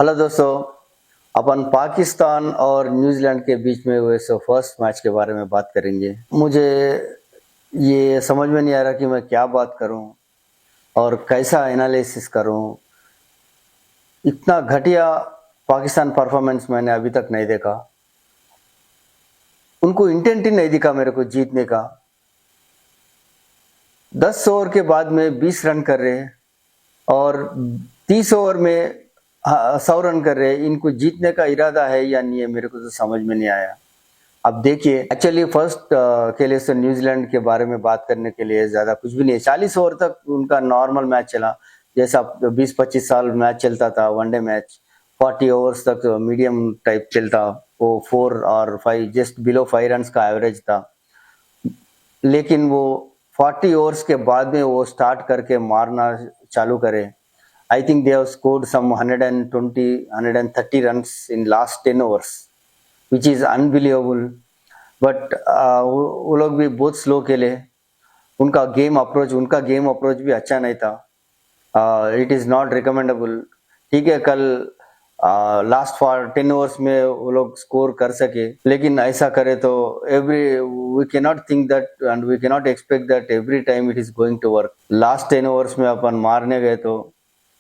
Hello दोस्तों। अपन पाकिस्तान और New Zealand के बीच में हुए फर्स्ट मैच के बारे में बात करेंगे। मुझे ये समझ में नहीं आ रहा कि मैं क्या बात करूं और कैसा एनालिसिस करूं। इतना घटिया पाकिस्तान परफॉर्मेंस मैंने अभी तक नहीं देखा। उनको इंटेंट ही नहीं दिखा मेरे को जीतने का। 10 ओवर के बाद में 20 रन कर रहे हैं और 30 ओवर में 100 रन कर रहे हैं। इनको जीतने का इरादा है या नहीं है, मेरे को तो समझ में नहीं आया। अब देखिए, एक्चुअली फर्स्ट के लिए तो न्यूजीलैंड के बारे में बात करने के लिए ज्यादा कुछ भी नहीं है। 40 ओवर तक उनका नॉर्मल मैच चला, जैसा 20-25 साल मैच चलता था वनडे मैच। 40 ओवर्स तक मीडियम टाइप चलता, वो 4 और 5 जस्ट बिलो 5 रन का एवरेज था। लेकिन वो 40 ओवर्स के बाद में वो स्टार्ट करके मारना चालू करे। I think they have scored some 120-130 runs in last 10 overs, which is unbelievable. But वो लोग भी बहुत स्लो खेले। उनका गेम अप्रोच भी अच्छा नहीं था। It is not recommendable. ठीक है, कल लास्ट फॉर 10 ओवर्स में वो लोग स्कोर कर सके, लेकिन ऐसा करे तो we can not think that and we can not expect that every time it is going to work. Last 10 overs में अपन मारने गए तो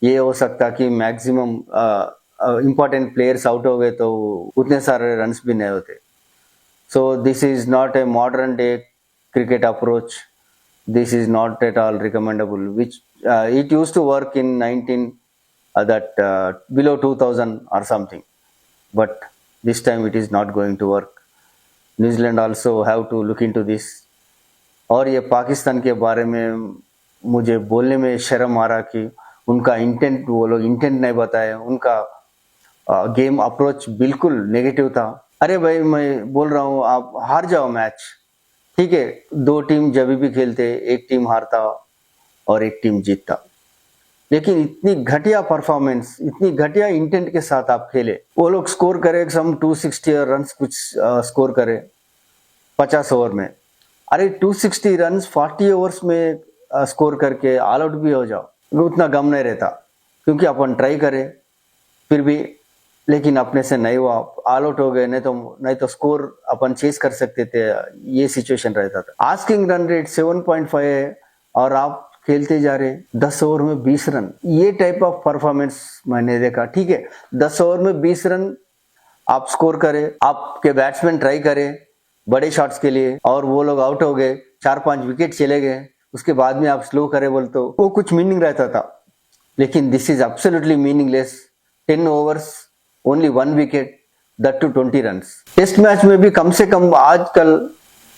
ये हो सकता कि मैक्सिमम इंपॉर्टेंट प्लेयर्स आउट हो गए तो उतने सारे रन्स भी नहीं होते। So this is not a modern day cricket approach. This is not at all recommendable, which it used to work in 19 below 2000 or something, but this time it is not going to work. New Zealand also have to look into this. और ये पाकिस्तान के बारे में मुझे बोलने में शर्म आ रहा कि उनका इंटेंट, वो लोग इंटेंट नहीं बताए। उनका गेम अप्रोच बिल्कुल नेगेटिव था। अरे भाई, मैं बोल रहा हूँ आप हार जाओ मैच, ठीक है। 2 टीम जब भी खेलते, एक टीम हारता और एक टीम जीतता। लेकिन इतनी घटिया परफॉर्मेंस, इतनी घटिया इंटेंट के साथ आप खेले। वो लोग स्कोर करे सम 260 रन कुछ स्कोर करे 50 ओवर में। अरे 260 रन 40 ओवर्स में स्कोर करके ऑल आउट भी हो जाओ, उतना गम नहीं रहता, क्योंकि अपन ट्राई करे फिर भी, लेकिन अपने से नहीं हुआ, ऑल आउट हो गए। नहीं तो स्कोर अपन चेस कर सकते थे, ये सिचुएशन रहता था। आस्किंग रन रेट 7.5 है और आप खेलते जा रहे 10 ओवर में 20 रन। ये टाइप ऑफ परफॉर्मेंस मैंने देखा। ठीक है, 10 ओवर में 20 रन आप स्कोर करे, आपके बैट्समैन ट्राई करे बड़े शॉट्स के लिए और वो लोग आउट हो गए, 4-5 विकेट चले गए, उसके बाद में आप स्लो करे बोल तो वो कुछ मीनिंग रहता था। लेकिन this is absolutely meaningless. 10 overs only 1 wicket, that too 20 run. Test match में भी कम से कम आजकल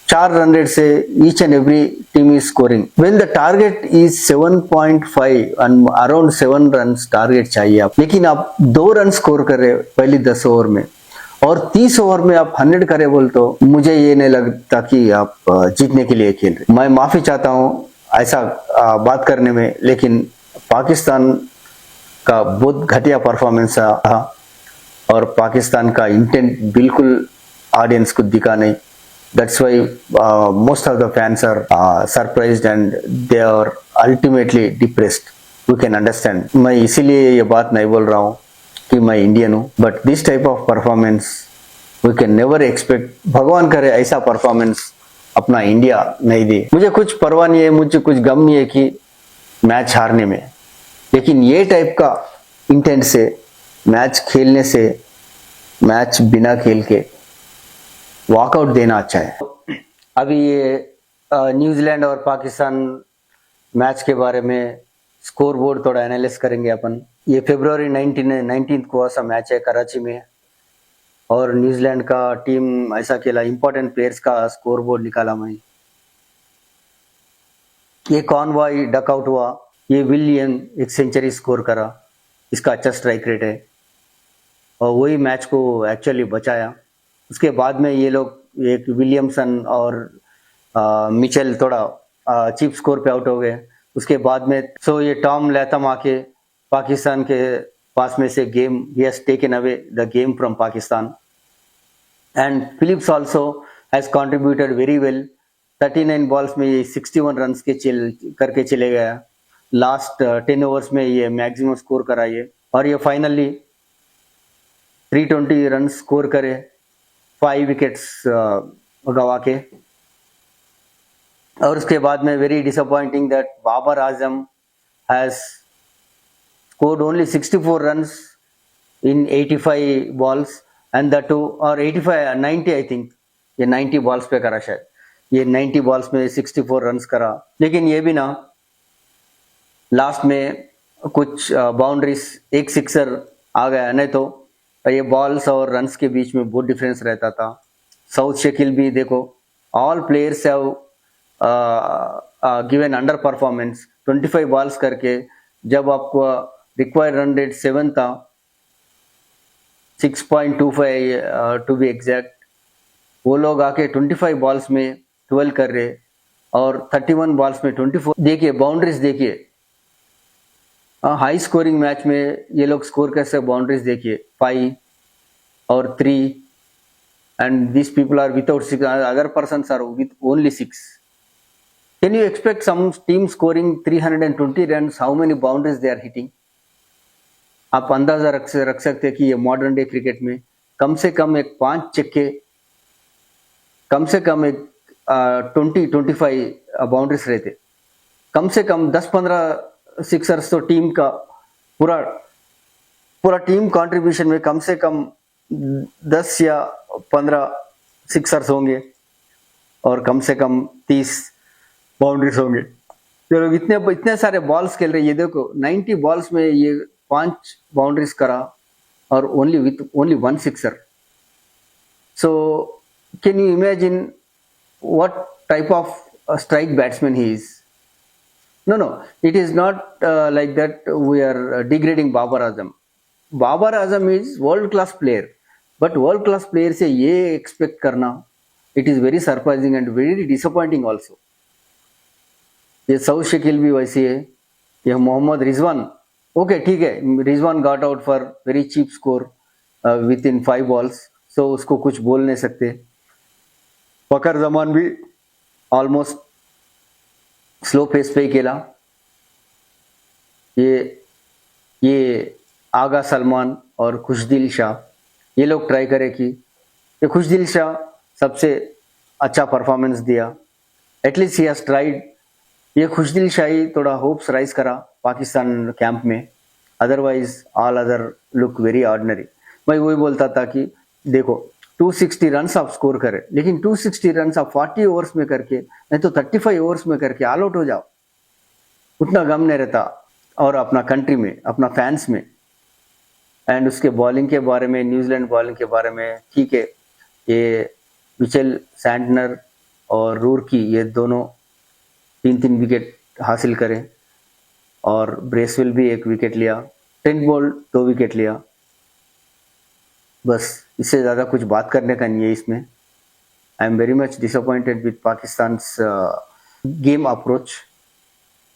4 रन रेट से each and every team is scoring. When the target is 7.5 and around 7 run target चाहिए आप, लेकिन आप 2 रन स्कोर कर रहे पहली 10 ओवर में और 30 ओवर में आप 100 करे बोल तो मुझे ये नहीं लगता कि आप जीतने के लिए खेल रहे। मैं माफी चाहता हूँ ऐसा बात करने में, लेकिन पाकिस्तान का बहुत घटिया परफॉर्मेंस था और पाकिस्तान का इंटेंट बिल्कुल ऑडियंस को दिखा नहीं। That's why most of the fans are surprised and they are ultimately depressed. We can understand. मैं इसीलिए ये बात नहीं बोल रहा हूँ कि मैं इंडियन हूँ, but this type of performance we can never expect. भगवान करे ऐसा परफॉर्मेंस अपना इंडिया नहीं दे। मुझे कुछ परवाह नहीं है, मुझे कुछ गम नहीं है कि मैच हारने में, लेकिन ये टाइप का इंटेंट से मैच खेलने से, मैच बिना खेल के वॉकआउट देना अच्छा है। अभी ये न्यूजीलैंड और पाकिस्तान मैच के बारे में स्कोर बोर्ड थोड़ा एनालिसिस करेंगे अपन। ये फरवरी 19 को ऐसा मैच है कराची में, और न्यूजीलैंड का टीम ऐसा खेला, इंपॉर्टेंट प्लेयर्स का स्कोर बोर्ड निकाला मैं। ये कॉनवॉय डक आउट हुआ, ये विलियम एक सेंचुरी स्कोर करा, इसका अच्छा स्ट्राइक रेट है और वही मैच को एक्चुअली बचाया। उसके बाद में ये लोग एक विलियमसन और मिचेल थोड़ा चीप स्कोर पे आउट हो गए। उसके बाद में ये टॉम लैथम आके पाकिस्तान के पास में से game, he has taken away the game from Pakistan and Phillips also has contributed very well. 39 balls में ये 61 रन करके चले गया। लास्ट 10 ओवर्स में ये मैक्सिमम स्कोर करा ये, और ये फाइनली 320 रन स्कोर करे, 5 विकेट्स गवा के। और उसके बाद में very disappointing that Babar Azam has scored only 64 runs in 85 balls and that too, और 85 90 आई थिंक, ये 90 बॉल्स पे करा शायद, ये 90 बॉल्स में 64 रन्स करा। लेकिन ये भी ना, लास्ट में कुछ बाउंड्रीज, एक सिक्सर आ गया, नहीं तो ये बॉल्स और रन्स के बीच में बहुत डिफरेंस रहता था। साउथ शकील भी देखो, all players have given under performance 25 balls करके, जब आपको रिक्वायर्ड रन रेट 7 था, 6.25 टू बी एग्जैक्ट, वो लोग आके 25 बॉल्स में 12 कर रहे और 31 बॉल्स में 24। देखिए बाउंड्रीज, देखिए हाई स्कोरिंग मैच में ये लोग स्कोर कैसे, बाउंड्रीज देखिए 5 और 3, and this people are without 6, other persons are with only 6। Can you expect some team scoring 320 runs, how many boundaries they are hitting? आप अंदाजा रख सकते हैं कि ये मॉडर्न डे क्रिकेट में कम से कम एक 5 चक्के, कम से कम एक 20-25 बाउंड्रीज रहते, कम से कम 10-15 सिक्सर्स तो टीम का पूरा टीम कंट्रीब्यूशन में कम से कम 10 या 15 सिक्सर्स होंगे और कम से कम 30 बाउंड्रीज होंगे। तो इतने सारे बॉल्स खेल रहे, ये देखो 90 बॉल्स में ये 5 बाउंड्रीज करा और only 1 sixer. So can you imagine what type of strike batsman he is? No, it is not like that we are degrading Babar Azam. Babar Azam is world class player, but world class player से ये expect करना, it is very surprising and very disappointing also. ये साउथ शकील भी वैसे है, ये Mohammad Rizwan, okay ठीक है, Rizwan got out for very cheap score within 5 balls, so उसको कुछ बोल नहीं सकते। फकर जमान भी ऑलमोस्ट स्लो पेस पे ही खेला। ये आगा सलमान और खुशदिल शाह, ये लोग ट्राई करे कि ये खुशदिल शाह सबसे अच्छा परफॉर्मेंस दिया, एटलीस्ट ही हैज ट्राइड। ये खुशदिल शाही थोड़ा होप्स राइज करा पाकिस्तान कैंप में, otherwise all other look very ordinary. मैं वही बोलता था कि देखो 260 रन आप स्कोर करें, लेकिन 260 रन आप 40 ओवर्स में करके, नहीं तो 35 ओवर्स में करके ऑल आउट हो जाओ, उतना गम नहीं रहता। और अपना कंट्री में, अपना फैंस में। एंड उसके बॉलिंग के बारे में, न्यूजीलैंड बॉलिंग के बारे में, ठीक है, ये मिचेल सैंटनर और रूरकी, ये दोनों 3-3 विकेट हासिल करें, और ब्रेसवेल भी 1 विकेट लिया, ट्रेंट बोल्ट 2 विकेट लिया। बस इससे ज़्यादा कुछ बात करने का नहीं है इसमें। आई am very much disappointed with Pakistan's game approach.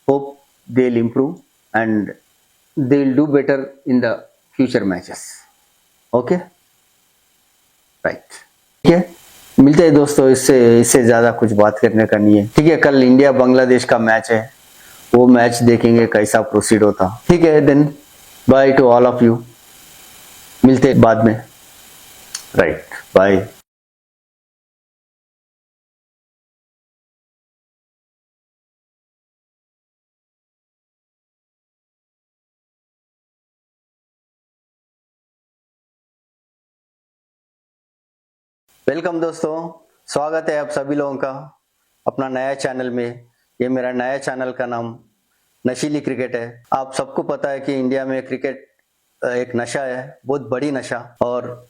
Hope they will improve and they will do better in the future matches. Okay, right, ठीक है, मिलते हैं दोस्तों। इससे ज़्यादा कुछ बात करने का नहीं है, ठीक है। कल इंडिया बांग्लादेश का मैच है, वो मैच देखेंगे कैसा प्रोसीड होता, ठीक है। Then bye to all of you, मिलते हैं बाद में, राइट, बाय। वेलकम दोस्तों, स्वागत है आप सभी लोगों का अपना नया चैनल में। ये मेरा नया चैनल का नाम नशीली क्रिकेट है। आप सबको पता है कि इंडिया में क्रिकेट एक नशा है, बहुत बड़ी नशा, और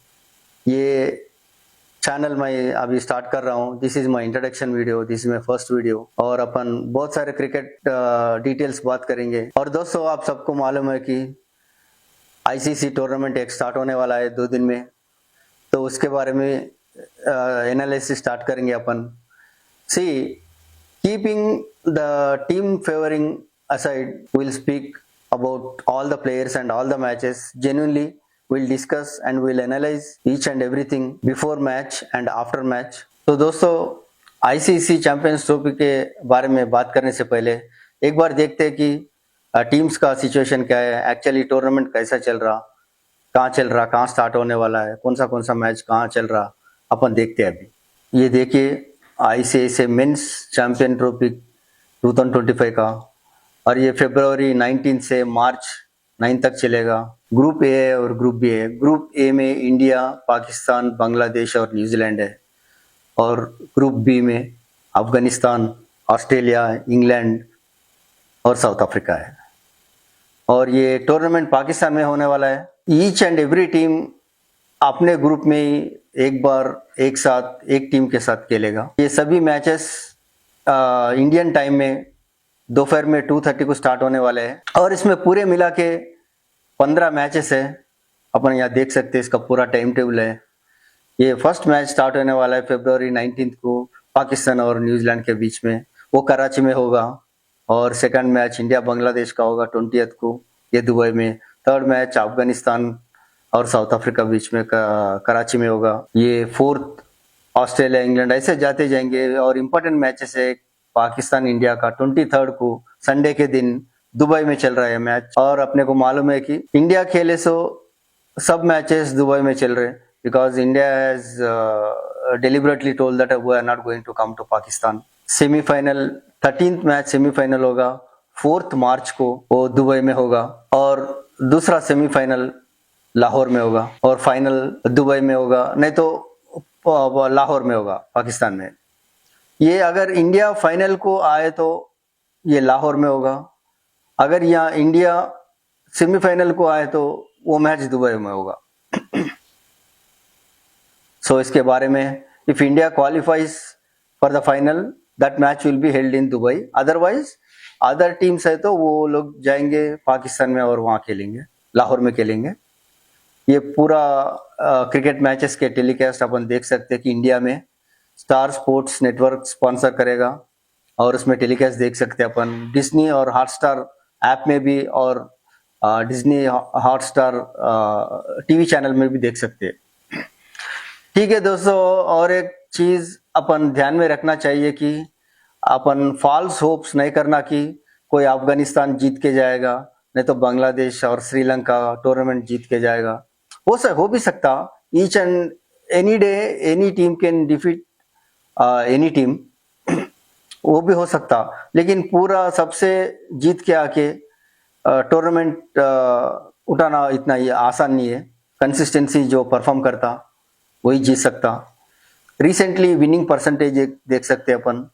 ये चैनल मैं अभी स्टार्ट कर रहा हूँ। This is my introduction video, this is my first video, और अपन बहुत सारे क्रिकेट डिटेल्स बात करेंगे। और दोस्तों, आप सबको मालूम है कि आईसीसी टूर्नामेंट एक स्टार्ट होने वाला है 2 दिन में, तो उसके बारे में एनालिसिस स्टार्ट करेंगे अपन। See, keeping the team favouring aside, we'll speak about all the players and all the matches. Genuinely, we'll discuss and we'll analyze each and everything before match and after match. तो दोस्तों, ICC Champions trophy के बारे में बात करने से पहले एक बार देखते हैं कि टीम्स का सिचुएशन क्या है, एक्चुअली टूर्नामेंट कैसा चल रहा, कहाँ चल रहा, कहाँ स्टार्ट होने वाला है, कौन सा मैच कहाँ चल रहा, अपन देखते हैं अभी। ये देखिए ICICI मेंस चैंपियन ट्रॉफी 2025 का, और ये फरवरी 19 से मार्च 9 तक चलेगा। ग्रुप ए है और ग्रुप बी है। ग्रुप ए में इंडिया, पाकिस्तान, बांग्लादेश और न्यूजीलैंड है, और ग्रुप बी में अफगानिस्तान, ऑस्ट्रेलिया, इंग्लैंड और साउथ अफ्रीका है। और ये टूर्नामेंट पाकिस्तान में होने वाला है। ईच एंड एवरी टीम अपने ग्रुप में ही एक बार एक साथ एक टीम के साथ खेलेगा। ये सभी मैचेस इंडियन टाइम में दोपहर में 2:30 को स्टार्ट होने वाले हैं, और इसमें पूरे मिला के 15 मैचेस है। अपन यहाँ देख सकते हैं इसका पूरा टाइम टेबल है। ये फर्स्ट मैच स्टार्ट होने वाला है फरवरी 19 को पाकिस्तान और न्यूजीलैंड के बीच में, वो कराची में होगा। और सेकंड मैच इंडिया बांग्लादेश का होगा 20 को, ये दुबई में। थर्ड मैच अफगानिस्तान और साउथ अफ्रीका बीच में कराची में होगा। ये फोर्थ ऑस्ट्रेलिया, इंग्लैंड, ऐसे जाते जाएंगे। और इम्पोर्टेंट मैचेस है पाकिस्तान इंडिया का 23 को संडे के दिन दुबई में चल रहा है मैच। और अपने को मालूम है कि इंडिया खेले सो सब मैचेस दुबई में चल रहे हैं, because India has deliberately told that we are not going to come to Pakistan. Semifinal 13th match semifinal होगा 4th मार्च को, वो दुबई में होगा। और दूसरा सेमीफाइनल लाहौर में होगा, और फाइनल दुबई में होगा, नहीं तो लाहौर में होगा पाकिस्तान में। ये अगर इंडिया फाइनल को आए तो ये लाहौर में होगा, अगर यहाँ इंडिया सेमीफाइनल को आए तो वो मैच दुबई में होगा। सो इसके बारे में, if India qualifies for the final that match will be held in Dubai, otherwise other teams है तो वो लोग जाएंगे पाकिस्तान में और वहाँ खेलेंगे, लाहौर में खेलेंगे। ये पूरा क्रिकेट मैचेस के टेलीकास्ट अपन देख सकते हैं कि इंडिया में स्टार स्पोर्ट्स नेटवर्क स्पॉन्सर करेगा, और उसमें टेलीकास्ट देख सकते हैं अपन डिज्नी और हॉटस्टार ऐप में भी, और डिज्नी हॉटस्टार टीवी चैनल में भी देख सकते हैं। ठीक है दोस्तों, और एक चीज अपन ध्यान में रखना चाहिए कि अपन फॉल्स होप्स नहीं करना कि कोई अफगानिस्तान जीत के जाएगा, नहीं तो बांग्लादेश और श्रीलंका टूर्नामेंट जीत के जाएगा। हो भी सकता, each and any day any team can defeat any team, वो भी हो सकता। लेकिन पूरा सबसे जीत के आके टूर्नामेंट उठाना इतना ही आसान नहीं है। कंसिस्टेंसी जो परफॉर्म करता वही जीत सकता। रिसेंटली विनिंग परसेंटेज देख सकते हैं अपन,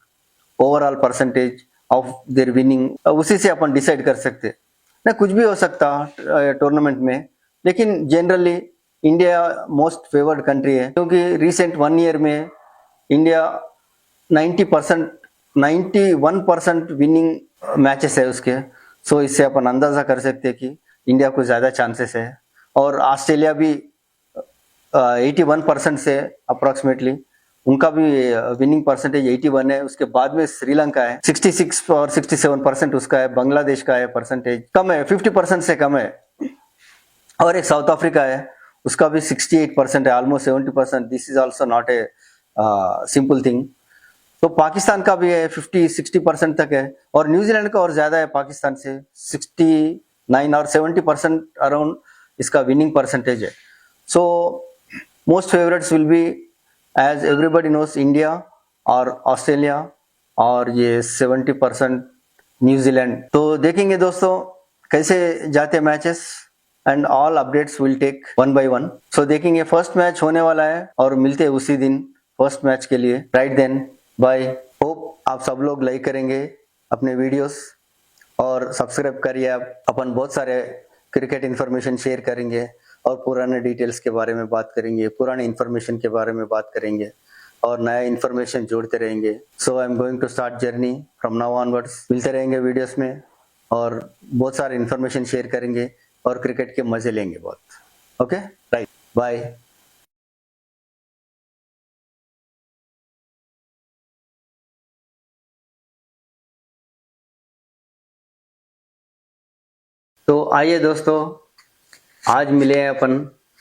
overall percentage of their winning, उसी से अपन डिसाइड कर सकते ना। कुछ भी हो सकता टूर्नामेंट में, लेकिन generally India most favoured country है, क्योंकि रिसेंट 1 ईयर में इंडिया 91% विनिंग मैचेस है उसके। सो इससे अपन अंदाजा कर सकते हैं कि इंडिया को ज़्यादा चांसेस है। और ऑस्ट्रेलिया भी 81% से अप्रॉक्सीमेटली, उनका भी विनिंग परसेंटेज 81 है। उसके बाद में श्रीलंका है 66 और 67% उसका है। बांग्लादेश का है परसेंटेज कम है, 50% से कम है। और एक साउथ अफ्रीका है, उसका भी 68% है, almost 70%। This is also not a simple thing. तो पाकिस्तान का भी है 50-60% तक है, और न्यूजीलैंड का और ज्यादा है पाकिस्तान से, 69 और 70% अराउंड इसका विनिंग परसेंटेज है। So most favourites will be, as everybody knows, India और ऑस्ट्रेलिया, और ये 70% न्यूजीलैंड। तो देखेंगे दोस्तों कैसे जाते matches, and all updates will take 1 by 1। So देखेंगे फर्स्ट मैच होने वाला है, और मिलते हैं उसी दिन फर्स्ट मैच के लिए। Right then, bye. होप आप सब लोग लाइक करेंगे अपने वीडियोस, और सब्सक्राइब करिए। आप अपन बहुत सारे क्रिकेट इन्फॉर्मेशन शेयर करेंगे, और पुराने डिटेल्स के बारे में बात करेंगे, पुराने इन्फॉर्मेशन के बारे में बात करेंगे, और नया इन्फॉर्मेशन जोड़ते रहेंगे। So I am going to start journey from now onwards. मिलते रहेंगे वीडियोस में, और बहुत सारे इन्फॉर्मेशन शेयर करेंगे, और क्रिकेट के मजे लेंगे बहुत। Okay, right, bye. तो आइए दोस्तों, आज मिले हैं अपन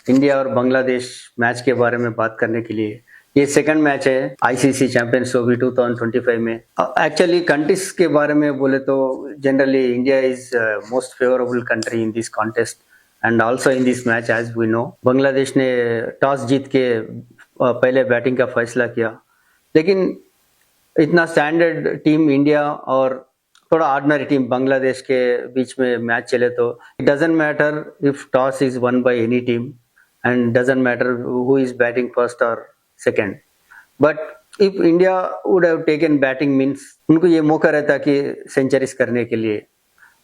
इंडिया और बांग्लादेश मैच के बारे में बात करने के लिए। ये सेकंड मैच है आईसीसी चैंपियंस ट्रॉफी 2025 में। एक्चुअली कंट्रीज के बारे में बोले तो generally India is most favourable country in this contest, and also in this match as we know Bangladesh ने टॉस जीत के पहले बैटिंग का फैसला किया, लेकिन इतना स्टैंडर्ड टीम इंडिया और थोड़ा ऑर्डिनरी टीम बांग्लादेश के बीच में मैच चले तो it doesn't matter if toss is won by any team and doesn't matter who is batting first और second, but if India would have taken batting means उनको ये मौका रहता कि सेंचुरीज करने के लिए।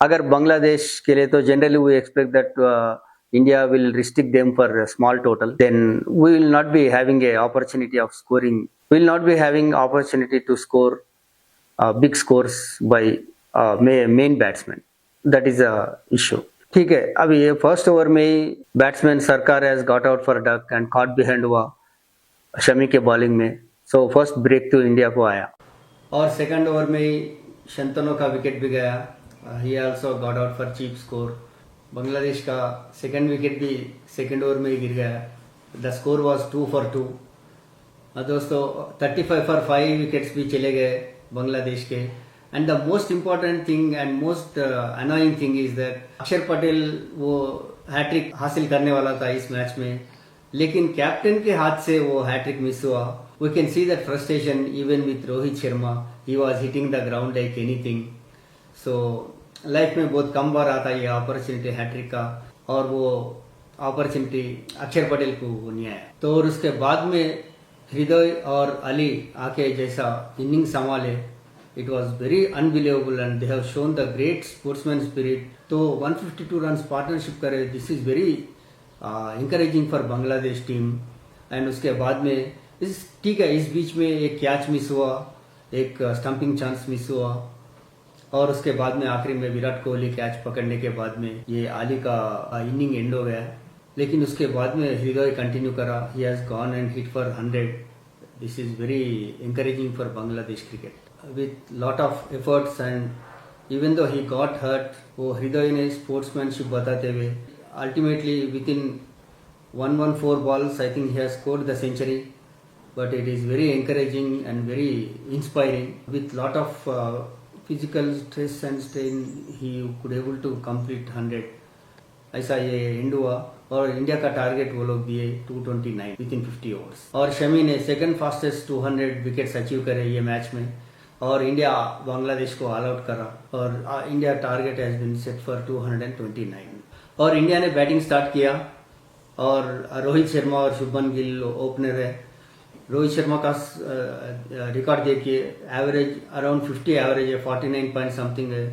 अगर बांग्लादेश के लिए तो generally we expect that India will restrict them for small total, then we will not be having a opportunity of scoring, we will not be having opportunity to score big scores by main batsman. That is a issue. ठीक है, अभी ये first over में ही batsman सरकार has got out for duck and caught behind हुआ शमी के bowling में, so first break तो इंडिया को आया। और सेकंड ओवर में ही शंतनु का विकेट भी गया, he also got out for cheap score. Bangladesh का सेकंड विकेट भी सेकंड ओवर में ही गिर गया, द स्कोर वाज 2 for 2। दोस्तों 35 for 5 विकेट्स भी चले गए बांग्लादेश के। And the most important thing and most annoying thing is that अक्षर पटेल वो हैट्रिक हासिल करने वाला था इस मैच में, लेकिन कैप्टन के हाथ से वो हैट्रिक मिस हुआ। We can see that frustration even with Rohit Sharma, he was hitting the ground like anything. So life में बहुत कम बार आता है ये अपॉर्चुनिटी हैट्रिक का, और वो अपॉर्चुनिटी अक्षर पटेल को नहीं आया। तो और उसके बाद में हृदय और अली आके जैसा इनिंग संभाले, it was very unbelievable and they have shown the great sportsman spirit. तो 152 रन पार्टनरशिप करे, this is very encouraging for Bangladesh team. And उसके बाद में ठीक है, इस बीच में एक कैच मिस हुआ, एक स्टंपिंग चांस मिस हुआ, और उसके बाद में आखिरी में विराट कोहली कैच पकड़ने के बाद में ये अली का इनिंग एंड हो गया। लेकिन उसके बाद में हृदय कंटिन्यू करा, he has gone and hit for 100। This is very encouraging for Bangladesh cricket with lot of efforts. And even though he got hurt, वो हृदय ने स्पोर्ट्समैनशिप बताते हुए ultimately within 114 balls I think he has scored the century. But it is very encouraging and very inspiring with lot of physical stress and strain, he could able to complete 100। ऐसा ये and हुआ, और India का target वो लोग दिए 229 with in 50 overs. और शमी ने सेकंड फास्टेस्ट 200 विकेट्स अचीव करे ये मैच में, और इंडिया बांग्लादेश को ऑल आउट करा, और India target has been set for 229। और इंडिया ने बैटिंग स्टार्ट किया, और रोहित शर्मा और शुभमन गिल ओपनर है। रोहित शर्मा का रिकॉर्ड देखिए, एवरेज अराउंड 50 एवरेज है, 49 पॉइंट समथिंग है,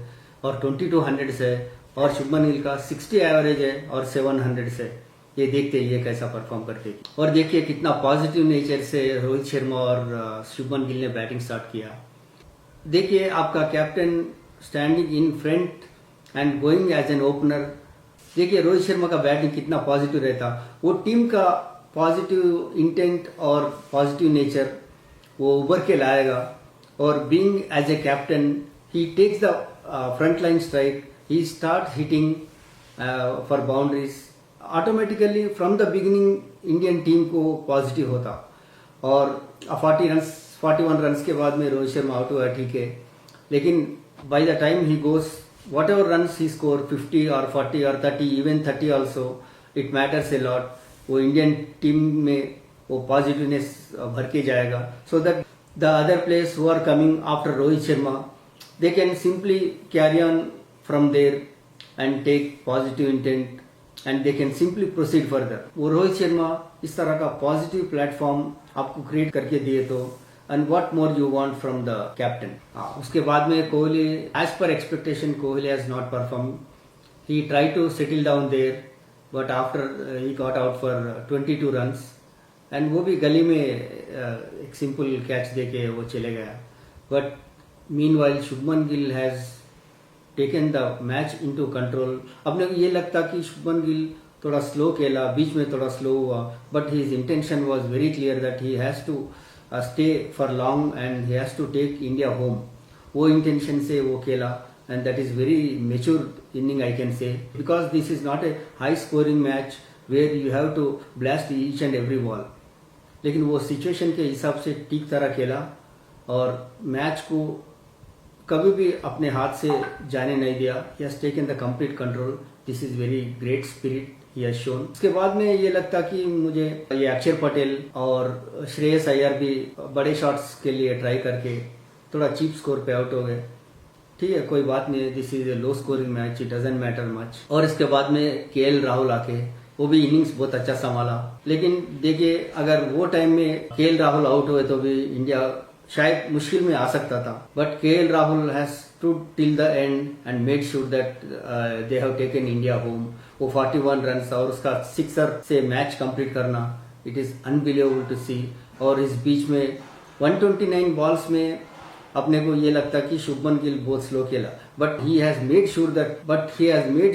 और 2200 है। और शुभमन गिल का 60 एवरेज है और 700 है। ये देखते हैं ये कैसा परफॉर्म करते हैं। और देखिए कितना पॉजिटिव नेचर से रोहित शर्मा और शुभमन गिल ने बैटिंग स्टार्ट किया। देखिए आपका captain standing in front and going as an opener. देखिए रोहित शर्मा का बैटिंग कितना पॉजिटिव रहता, वो टीम का पॉजिटिव इंटेंट और पॉजिटिव नेचर वो उभर के लाएगा। और being as a captain, he takes the front line strike, he starts hitting for boundaries automatically from the beginning। Indian team को पॉजिटिव होता, और 41 रन्स के बाद में रोहित शर्मा आउट हुआ, ठीक है, लेकिन by the time he goes whatever runs he score 50 और 40 और 30, even 30 also, it matters a lot. वो इंडियन टीम में वो पॉजिटिवनेस भर के जाएगा, so that the other players who are coming after Rohit Sharma, they can simply carry on from there and take positive intent and they can simply proceed further। वो रोहित शर्मा इस तरह का पॉजिटिव प्लेटफॉर्म आपको क्रिएट करके दिए तो, and what more you want from the captain। उसके बाद में Kohli, as per expectation, Kohli has not performed। he tried to settle down there but after he got out for 22 runs and वो भी गली में एक सिंपल कैच देके वो चले गया। but meanwhile Shubman Gill has taken the match into control. अपने को ये लगता कि शुभमन गिल थोड़ा स्लो खेला, बीच में थोड़ा स्लो हुआ, but his intention was very clear that he has to stay for long and he has to take India home. वो इंटेंशन से वो खेला, and that is very mature inning I can say, because this is not a high scoring match where you have to blast each and every ball. लेकिन वो situation के हिसाब से ठीक तरह खेला, और मैच को कभी भी अपने हाथ से जाने नहीं दिया। ही has taken the complete control this is very great spirit he has shown. उसके बाद में ये लगता कि मुझे ये अक्षर पटेल और श्रेयस अय्यर भी बड़े शॉट्स के लिए ट्राई करके थोड़ा चीप स्कोर पे आउट हो गए। ठीक है, कोई बात नहीं, this is a low scoring match, it doesn't matter much. और इसके बाद में केएल राहुल आके वो भी इनिंग्स बहुत अच्छा संभाला। लेकिन देखिए, अगर वो टाइम में केएल राहुल आउट हुए तो भी इंडिया शायद मुश्किल में आ सकता था, but KL Rahul has stood till the end and made sure that they have taken India home. वो 41 रन और उसका सिक्सर से मैच कंप्लीट करना, इट इज अनबिलीवेबल टू सी। और इस बीच में 129 बॉल्स में अपने को ये लगता कि शुभमन गिल बहुत स्लो खेला, but he has made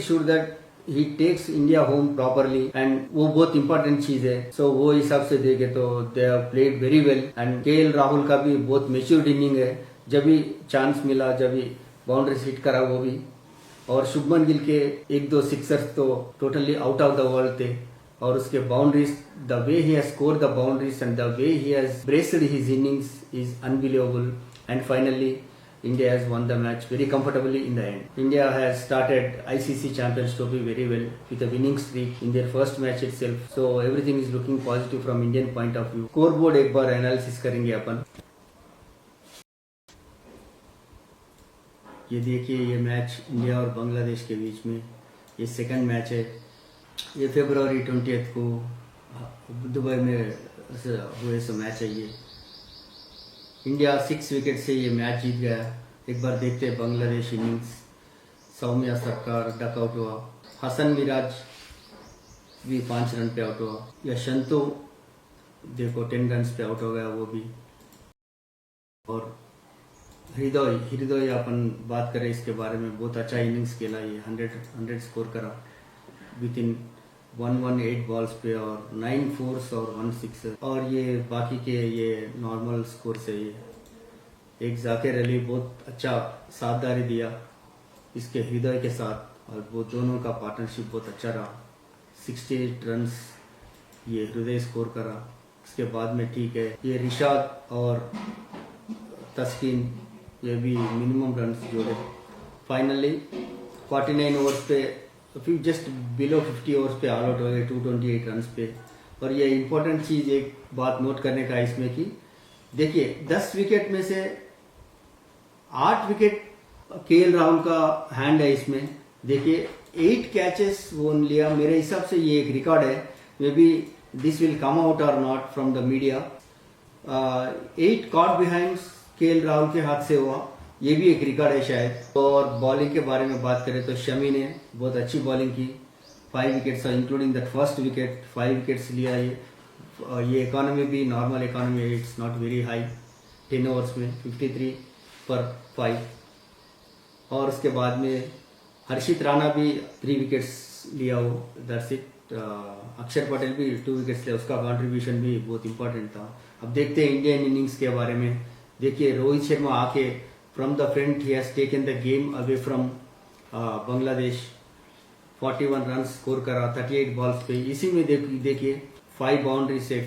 sure that he takes India home properly, and वो बहुत इंपॉर्टेंट चीज है। सो वो हिसाब से देखे तो they have played very well. And KL Rahul का भी बहुत मेच्योर्ड इनिंग है, जब भी चांस मिला, जब भी बाउंड्री हिट करा वो भी। और शुभमन गिल के एक दो सिक्सर्स तो totally out of the world थे, और उसके boundaries, the way he has scored the boundaries and the way he has braced his innings is unbelievable. And finally, India has won the match very comfortably in the end. India has started ICC Champions Trophy very well with a winning streak in their first match itself. So everything is looking positive from Indian point of view. Scoreboard एक बार analysis करेंगे अपन। ये देखिए, ये match India और बांग्लादेश के बीच में ये सेकंड मैच है। ये फरवरी 20 को दुबई में हुए सो मैच है। ये इंडिया 6 विकेट से ये मैच जीत गया। एक बार देखते हैं बांग्लादेश इनिंग्स। सौम्या सरकार डक आउट हुआ, हसन मिराज भी 5 रन पे आउट हुआ, यशंतो देखो 10 रन पे आउट हो गया वो भी। और हृदय अपन बात करें इसके बारे में, बहुत अच्छा इनिंग्स खेला। ये 100 स्कोर करा विद इन 118 बॉल्स पे, और 9 फोर्स और 1 सिक्सर। और ये बाकी के ये नॉर्मल स्कोर से ये एक जाकिर अली बहुत अच्छा साझेदारी दिया इसके हृदय के साथ, और वो दोनों का पार्टनरशिप बहुत अच्छा रहा। 68 रन ये हृदय स्कोर करा। उसके बाद में ठीक है, ये रिशाद और तस्कीन ये भी मिनिमम रन जोड़े। फाइनली 49 ओवर्स पे जस्ट बिलो 50 ओवर्स पे ऑल आउट हो गए 228 रन पे। और ये इंपॉर्टेंट चीज एक बात नोट करने का इसमें कि देखिए, 10 विकेट में से 8 विकेट केएल राहुल का हैंड है इसमें। देखिए 8 कैचेस वो लिया। मेरे हिसाब से ये एक रिकॉर्ड है, may be this will come out और not from the media. 8 caught behind KL Rahul के हाथ से हुआ, ये भी एक रिकॉर्ड है शायद। और बॉलिंग के बारे में बात करें तो शमी ने बहुत अच्छी बॉलिंग की, 5 wickets including that first wicket, 5 wickets लिया ये इकोनॉमी भी नॉर्मल इकोनॉमी है, it's not very high. 10 overs में 53 पर 5। और उसके बाद में हर्षित राणा भी 3 विकेट्स लिया हो, दैट्स इट। अक्षर पटेल भी 2 विकेट्स लिया, उसका कॉन्ट्रीब्यूशन भी बहुत इंपॉर्टेंट था। अब देखते हैं इंडियन इनिंग्स के बारे में। देखिए, रोहित शर्मा आके from the front he has taken the game away from Bangladesh, 41 run score करा 38 बॉल्स पे। इसी में देखिए 5 बाउंड्री से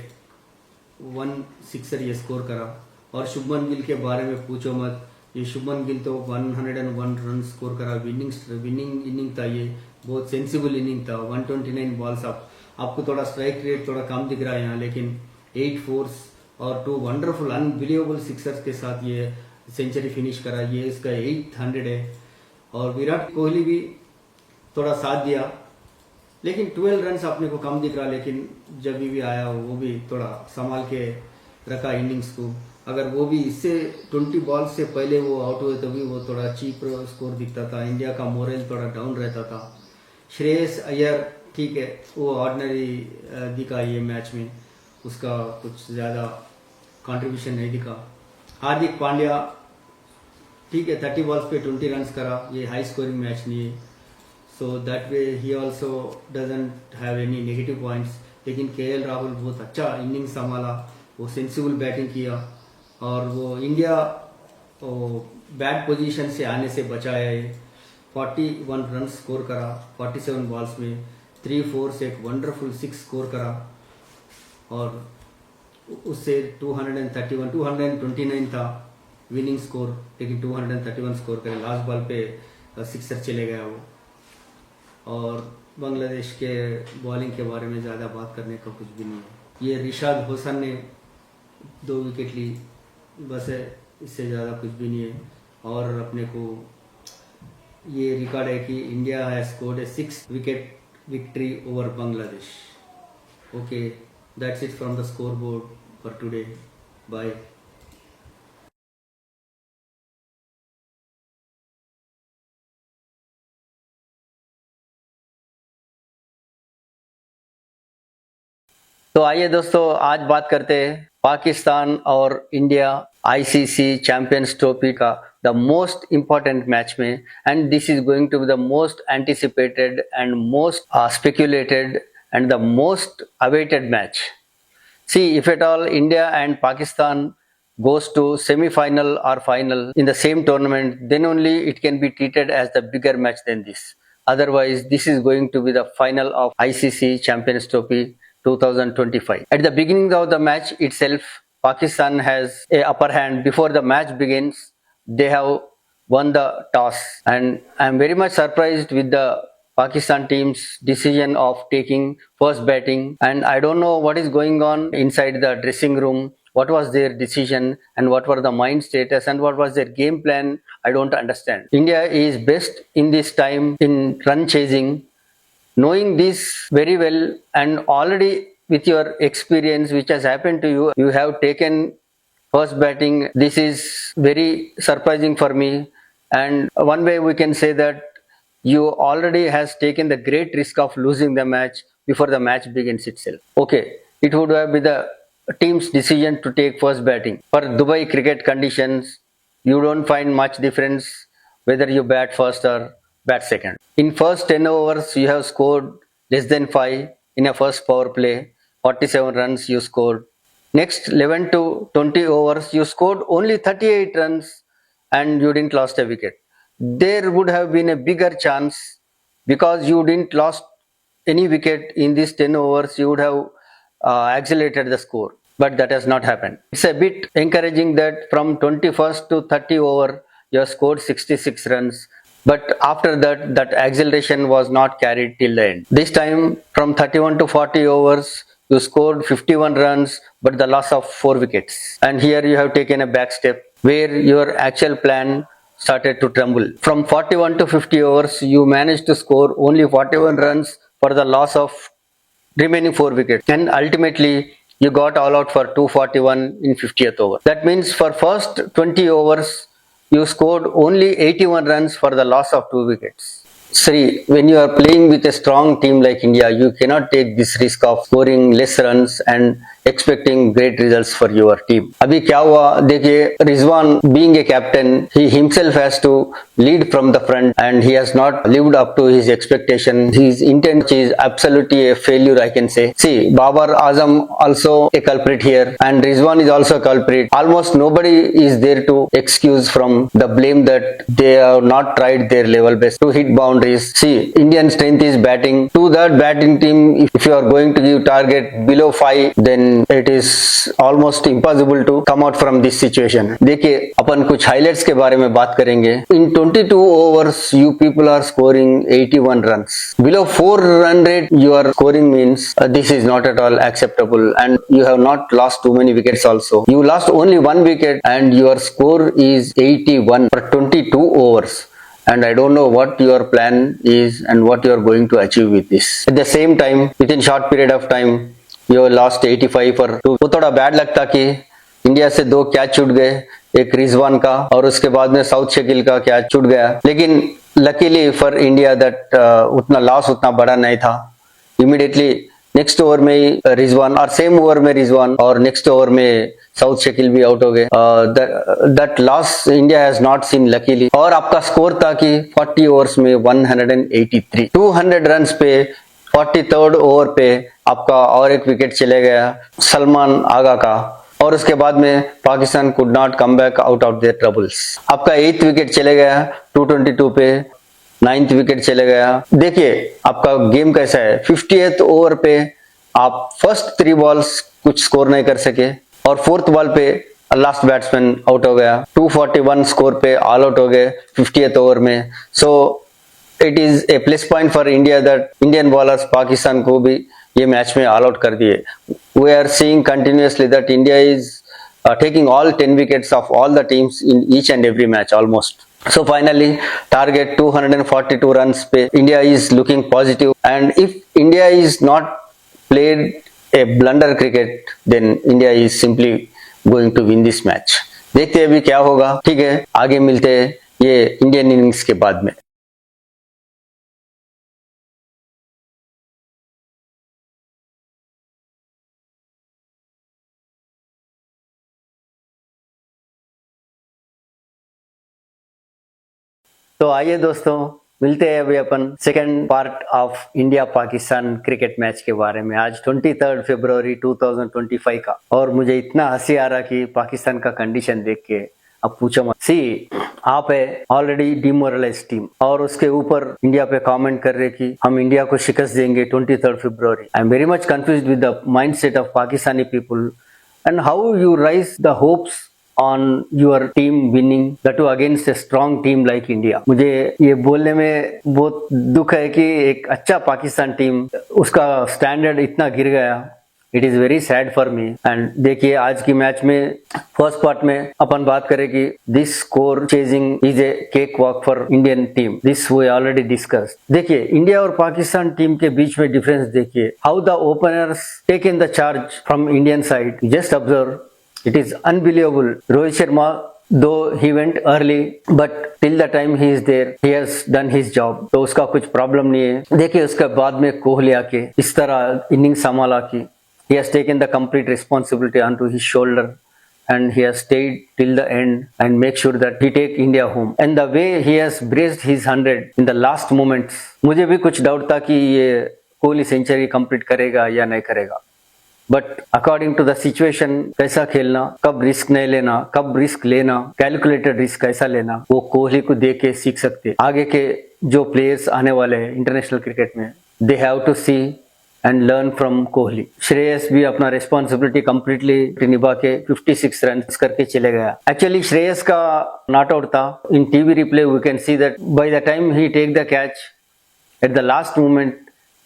1 सिक्सर ये स्कोर करा। और शुभमन गिल के बारे में पूछो मत, ये शुभमन गिल तो 101 रन स्कोर करा। विनिंग इनिंग था ये, बहुत सेंसिबल इनिंग था। 129 बॉल्स आपको थोड़ा स्ट्राइक रेट थोड़ा कम दिख रहा है यहाँ, लेकिन 8 फोर्स और 2 वंडरफुल अनबिलीवेबल सिक्सर्स के साथ ये सेंचुरी फिनिश करा। ये इसका 800 है। और विराट कोहली भी थोड़ा साथ दिया, लेकिन 12 रन अपने को कम दिख रहा, लेकिन जब भी आया वो भी थोड़ा संभाल के रखा इनिंग्स को। अगर वो भी इससे 20 बॉल से पहले वो आउट हुए तो भी वो थोड़ा चीप स्कोर दिखता था, इंडिया का मोरल थोड़ा डाउन रहता था। श्रेयस अय्यर ठीक है, वो ऑर्डिनरी दिखा ये मैच में, उसका कुछ ज़्यादा कंट्रीब्यूशन नहीं दिखा। हार्दिक पांड्या ठीक है, 30 बॉल्स पे 20 रन करा, ये हाई स्कोरिंग मैच नहीं है, so that way he also doesn't have any negative points. लेकिन केएल राहुल बहुत अच्छा इनिंग संभाला, वो सेंसिबल बैटिंग किया, और वो इंडिया बैड पोजीशन से आने से बचाया है। 41 रन स्कोर करा 47 बॉल्स में, 3 फोर्स एक वंडरफुल 6 स्कोर करा, और उससे 229 था विनिंग स्कोर, लेकिन 231 स्कोर करे। लास्ट बॉल पे सिक्सर चले गया वो। और बांग्लादेश के बॉलिंग के बारे में ज़्यादा बात करने का कुछ भी नहीं है। ये रिशाद होसन ने 2 विकेट ली, बस है, इससे ज़्यादा कुछ भी नहीं है। और अपने को ये रिकॉर्ड है कि India has scored A 6 wicket victory over Bangladesh. Okay, that's it from the scoreboard for today. Bye. तो आइए दोस्तों, आज बात करते हैं पाकिस्तान और इंडिया आईसीसी चैंपियंस ट्रॉफी का द मोस्ट इम्पॉर्टेंट मैच में, and this is going to be the most anticipated and most speculated and the most awaited match. See, if at all India and Pakistan goes to semi-final or final in the same tournament, then only it can be treated as the bigger match than this. Otherwise, this is going to be the final of ICC Champions Trophy 2025. At the beginning of the match itself, Pakistan has a upper hand. Before the match begins, they have won the toss, and I am very much surprised with the Pakistan team's decision of taking first batting, and I don't know what is going on inside the dressing room. What was their decision and what were the mind status and what was their game plan? I don't understand. India is best in this time in run chasing. Knowing this very well, and already with your experience which has happened to you, you have taken first batting. This is very surprising for me, and one way we can say that you already has taken the great risk of losing the match before the match begins itself. Okay, it would have been the team's decision to take first batting. For Dubai cricket conditions, you don't find much difference whether you bat first or bat second. In first 10 overs, you have scored less than 5 in a first power play, 47 runs you scored. Next 11 to 20 overs, you scored only 38 runs and you didn't lost a wicket. There would have been a bigger chance, because you didn't lost any wicket in these 10 overs, you would have accelerated the score, but that has not happened. It's a bit encouraging that from 21st to 30 over you have scored 66 runs, but after that, that acceleration was not carried till the end. This time from 31 to 40 overs you scored 51 runs, but the loss of 4 wickets, and here you have taken a back step where your actual plan started to tremble. From 41 to 50 overs, you managed to score only 41 runs for the loss of remaining 4 wickets, and ultimately you got all out for 241 in 50th over. That means for first 20 overs, you scored only 81 runs for the loss of 2 wickets. Sri, when you are playing with a strong team like India, you cannot take this risk of scoring less runs and expecting great results for your team. अभी क्या हुआ देखिए, Rizwan being a captain, he himself has to lead from the front and he has not lived up to his expectation. His intent is absolutely a failure, I can say. See, Babar Azam also a culprit here, and Rizwan is also a culprit. Almost nobody is there to excuse from the blame that they have not tried their level best to hit boundaries. See, Indian strength is batting. To that batting team, if you are going to give target below 5, then it is almost impossible to come out from this situation. देखिए, अपन कुछ highlights के बारे में बात करेंगे. In 22 overs, you people are scoring 81 runs. Below 4 run rate you are scoring means this is not at all acceptable, and you have not lost too many wickets also. You lost only 1 wicket and your score is 81 for 22 overs. And I don't know what your plan is and what you are going to achieve with this. At the same time, within short period of time, you lost 85 for 2. वो थोड़ा bad लगता कि India से 2 catch छूट गए, एक रिजवान का और उसके बाद में साउथ शकील का कैच छूट गया, लेकिन लकीली फॉर इंडिया दैट उतना लॉस उतना बड़ा नहीं था. इमीडिएटली नेक्स्ट ओवर में ही रिजवान, और सेम ओवर में रिजवान और नेक्स्ट ओवर में साउथ शकील भी आउट हो गए. That loss India has not seen luckily. और आपका स्कोर था कि 40 ओवर्स में 183, 200 रन्स पे 43rd ओवर पे आपका और एक विकेट चले गया सलमान आगा का, और उसके बाद में Pakistan could not come back out of their troubles. आपका 8th विकेट चले गया 222 पे, 9th विकेट चले गया. देखिए आपका गेम कैसा है. 50th ओवर पे आप फर्स्ट 3 बॉल्स कुछ स्कोर नहीं कर सके, और 4th बॉल पे लास्ट बैट्समैन आउट हो गया. 241 स्कोर पे ऑल आउट हो गए 50th ओवर में. So it is a plus point for India that Indian bowlers Pakistan को भी ये मैच में ऑल आउट कर दिए. We are seeing continuously that India is taking all 10 wickets of all the teams in each and every match almost. So finally, target 242 runs pe India is looking positive, and if India is not played a blunder cricket, then India is simply going to win this match. देखते हैं अभी क्या होगा. ठीक है, आगे मिलते हैं ये इंडियन इनिंग्स के बाद में. तो आइए दोस्तों, मिलते हैं अभी अपन second part of India Pakistan cricket match के बारे में. आज 23 फरवरी 2025 का, और मुझे इतना हंसी आ रहा कि पाकिस्तान का कंडीशन देख के अब पूछो मत. सी, आप है ऑलरेडी डिमोरलाइज टीम, और उसके ऊपर इंडिया पे कमेंट कर रहे कि हम इंडिया को शिकस्त देंगे 23 फरवरी. I am very much confused with the mind set of Pakistani people and how you raise the hopes on your team winning, that too against a strong team like India. मुझे ये बोलने में बहुत दुख है कि एक अच्छा पाकिस्तान टीम, उसका स्टैंडर्ड इतना गिर गया. It is very sad for me. And देखिए आज की मैच में फर्स्ट पार्ट में अपन बात करें कि this score chasing is a cake walk for Indian team. This we already discussed. देखिए इंडिया और पाकिस्तान टीम के बीच में डिफरेंस देखिए. How the openers take in the charge from Indian side. Just observe. It is unbelievable. Rohit Sharma, though he went early, but till the time he is there, he has done his job. तो उसका कुछ problem नहीं है. देखिए उसके बाद में कोहली आके इस तरह इनिंग संभाला कि he has taken the complete responsibility onto his shoulder and he has stayed till the end and make sure that he take India home. And the way he has braced his 100 in the last moments, मुझे भी कुछ doubt था कि ये Kohli century complete करेगा या नहीं करेगा. But according to the situation, कैसा खेलना, कब रिस्क नहीं लेना, कब रिस्क लेना, कैलकुलेटेड रिस्क कैसा लेना, वो कोहली को देख के सीख सकते. आगे के जो प्लेयर्स आने वाले हैं इंटरनेशनल क्रिकेट में, they have to see and learn from Kohli. Shreyas भी अपना रिस्पॉन्सिबिलिटी कंप्लीटली निभा के 56 रन करके चले गया. एक्चुअली श्रेयस का नॉट आउट था. In TV replay we can see that by the time he take the catch, at the last moment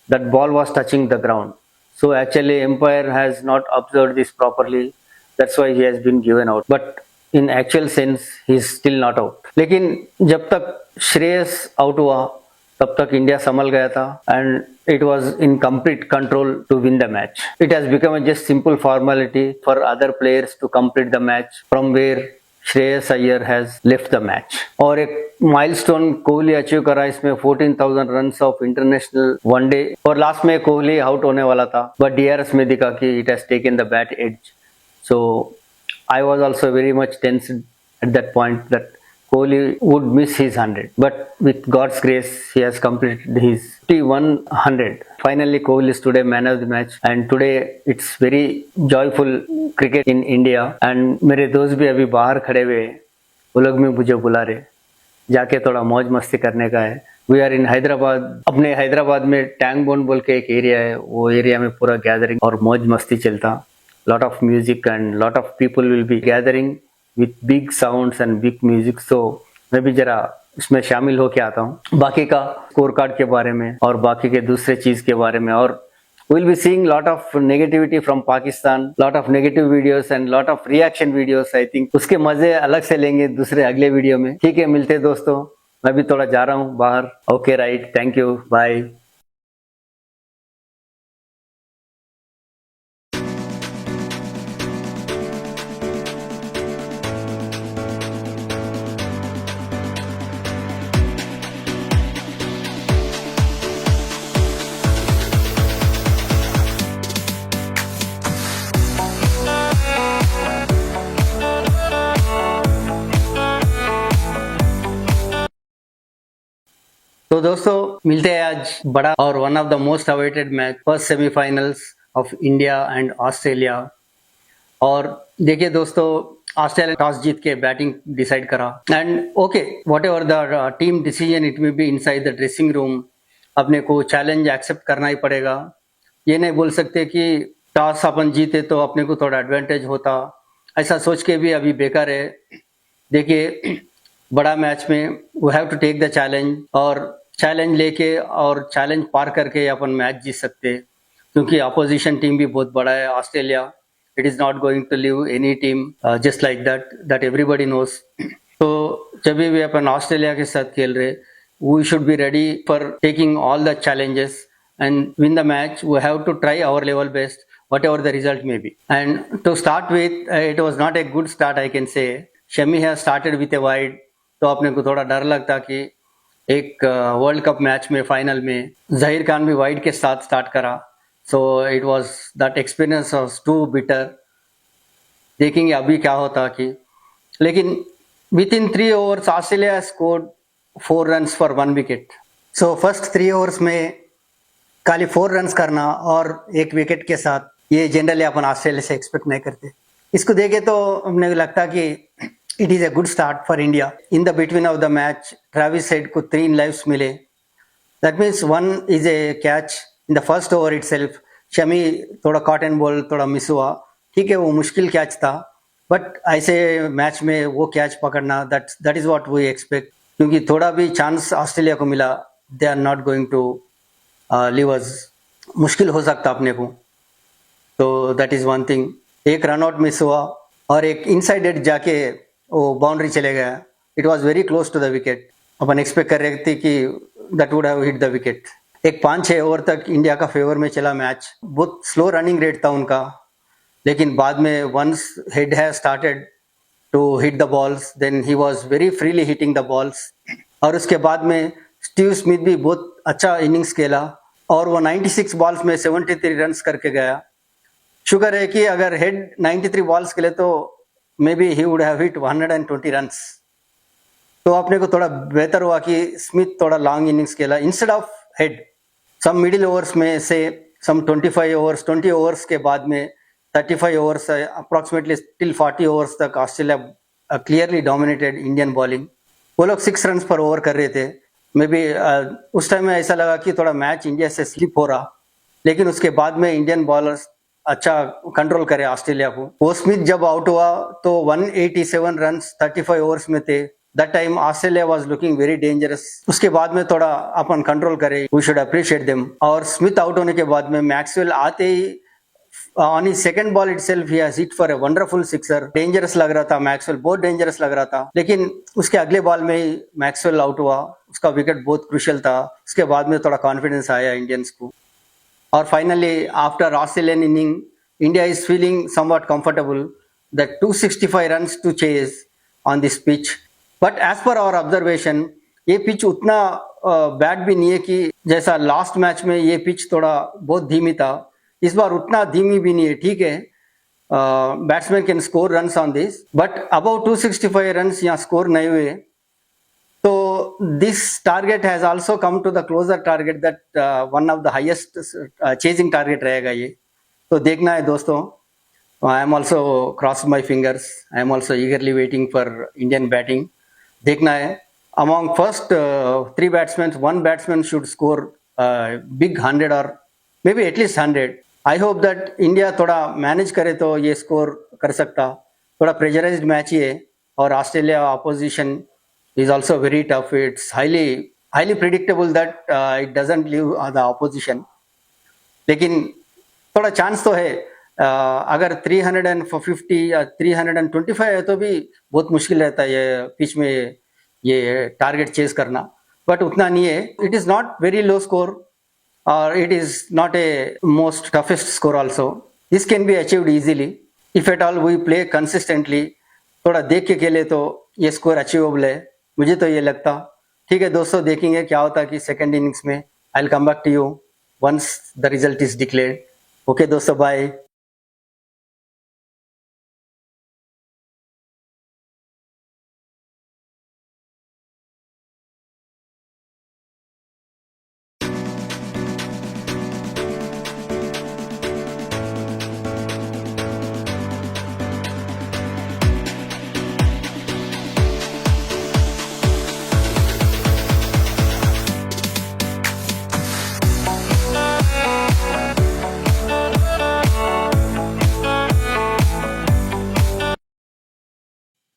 that ball was touching the ground. So actually umpire has not observed this properly. That's why he has been given out. But in actual sense he is still not out. लेकिन जब तक Shreyas out हुआ तब तक India संभल गया था and it was in complete control to win the match. It has become a just simple formality for other players to complete the match from where Shreyas Iyer has left the match. और एक milestone Kohli achieve करा इसमें 14,000 runs off international one day. और last में Kohli out होने वाला था, but DRS में दिखा कि it has taken the bat edge. So I was also very much tensed at that point that Kohli would miss his 100, but with God's grace, he has completed his 5100. Finally, Kohli is today man of the match, and today it's very joyful cricket in India. And मेरे दोस्त भी अभी बाहर खड़े हुए, वो लोग भी मुझे बुला रहे, जाके थोड़ा मौज मस्ती करने का है. We are in Hyderabad. अपने हैदराबाद में टैंग बोन बोल के एक एरिया है, वो एरिया में पूरा गैदरिंग और मौज मस्ती चलता. Lot of music and lot of people will be gathering with big sounds and big music. So मैं भी जरा इसमें शामिल होके आता हूँ, बाकी का स्कोर कार्ड के बारे में और बाकी के दूसरे चीज के बारे में. और we'll be seeing lot of negativity from Pakistan, lot of negative videos and lot of reaction videos. I think उसके मजे अलग से लेंगे दूसरे अगले वीडियो में. ठीक है, मिलते दोस्तों. मैं भी थोड़ा जा रहा हूँ बाहर. Okay right, thank you, bye. तो दोस्तों मिलते हैं आज बड़ा और one of the most awaited match, first semifinals of India and Australia. और देखिए दोस्तों, ऑस्ट्रेलिया टॉस जीत के बैटिंग डिसाइड करा and okay, whatever the team decision it may be inside the dressing room, अपने को चैलेंज एक्सेप्ट करना ही पड़ेगा. ये नहीं बोल सकते कि टॉस अपन जीते तो अपने को थोड़ा एडवांटेज होता, ऐसा सोच के भी अभी बेकार है. देखिए बड़ा मैच में we have to take the challenge और चैलेंज लेके और चैलेंज पार करके अपन मैच जीत सकते हैं, क्योंकि अपोजिशन टीम भी बहुत बड़ा है Australia. It is not going to leave any team just like that everybody knows. तो जब भी अपन ऑस्ट्रेलिया के साथ खेल रहे, we should be ready for taking all the challenges and win the match. We have to try our level best, whatever the result may be. And to start with, it was not a good start, I can say. Shami has started with a wide, तो अपने को थोड़ा डर लगता कि एक world cup match में final में जहीर खान भी वाइड के साथ स्टार्ट करा. So it was that experience was too bitter. देखेंगे अभी क्या होता कि, लेकिन within 3 overs Australia scored 4 runs for 1 wicket. So first 3 overs में खाली 4 रन्स करना और 1 विकेट के साथ, ये जनरली अपन ऑस्ट्रेलिया से एक्सपेक्ट नहीं करते. इसको देखे तो हमने लगता कि it is a good start for India. In the between of the match Travis head को 3 लाइव्स मिले. That means 1 is a catch in the first over itself. Shami थोड़ा कॉट एंड बॉल थोड़ा मिस हुआ, ठीक है, वो मुश्किल कैच था, बट ऐसे मैच में वो कैच पकड़ना, that is what we expect. क्योंकि थोड़ा भी चांस ऑस्ट्रेलिया को मिला, they are not going to leave us. मुश्किल हो सकता अपने को. तो दैट इज वन थिंग. एक रन आउट मिस हुआ और एक इनसाइड एड जाके वो बाउंड्री चले गया. It was very close to the wicket. अपन एक्सपेक्ट कर रहे थे कि that would have hit the wicket. एक 5-6 ओवर तक इंडिया का फेवर में चला मैच. बहुत स्लो रनिंग रेट था उनका, लेकिन बाद में once Head has started to hit the balls, then he was very freely hitting the balls. और उसके बाद में स्टीव स्मिथ भी बहुत अच्छा इनिंग्स खेला और वो 96 बॉल्स में 73 रन्स करके गया. शुक्र है कि अगर हेड 93 बॉल्स खेले तो may be he would have hit 120 runs. तो अपने को थोड़ा बेहतर हुआ कि स्मिथ थोड़ा लॉन्ग इनिंग्स खेला instead of Head. Some middle overs में से सम 25 ओवर्स, 20 ओवर्स के बाद में 35 ओवर्स अप्रॉक्सीमेटली टिल 40 ओवर्स तक Australia clearly dominated Indian bowling. वो लोग 6 रन्स पर ओवर कर रहे थे. मे बी उस टाइम में ऐसा लगा कि थोड़ा मैच इंडिया से स्लिप हो रहा, लेकिन उसके बाद में इंडियन बॉलर्स अच्छा कंट्रोल करे ऑस्ट्रेलिया को. वो स्मिथ जब आउट हुआ तो 187 रन्स 35 ओवर्स में थे. That time Australia was looking very dangerous. उसके बाद में थोड़ा अपन कंट्रोल करे, वी शुड अप्रिशिएट देम. और स्मिथ आउट होने के बाद में मैक्सवेल आते ही on his second ball itself ही has hit for a wonderful sixer. Dangerous लग रहा था मैक्सवेल, बहुत डेंजरस लग रहा था. लेकिन उसके अगले बॉल में ही मैक्सवेल आउट हुआ. उसका विकेट बहुत क्रूशियल था. उसके बाद में थोड़ा कॉन्फिडेंस आया इंडियंस को. और finally after Australian inning, India is feeling somewhat comfortable that 265 runs to chase on this pitch. But as per our observation, ये पिच उतना बैड भी नहीं है कि जैसा लास्ट मैच में ये पिच थोड़ा बहुत धीमी था. इस बार उतना धीमी भी नहीं है, ठीक है. Batsman can score runs on this, but about 265 runs यहाँ स्कोर नहीं हुए. तो this target has also come to the closer target that one of the highest chasing target रहेगा ये. तो देखना है दोस्तों. I am also cross my fingers. I am also eagerly waiting for Indian batting. देखना है. Among first 3 batsmen, 1 batsman should score big 100 or maybe at least 100. I hope that India थोड़ा manage करे तो ये स्कोर कर सकता. थोड़ा pressurised match ही है और Australia opposition is also very tough. It's highly predictable that it doesn't leave the opposition. लेकिन थोड़ा चांस तो है. अगर 350 या 325 है तो भी बहुत मुश्किल रहता है ये पिच में ये टारगेट चेस करना. बट उतना नहीं है. It is not very low score और it is not a most toughest score also. This can be achieved easily if at all we play consistently. थोड़ा देख के खेले तो ये स्कोर अचीवेबल है, मुझे तो ये लगता. ठीक है दोस्तों, देखेंगे क्या होता है कि सेकंड इनिंग्स में. I will come back to you once the result is declared. Okay दोस्तों, बाय.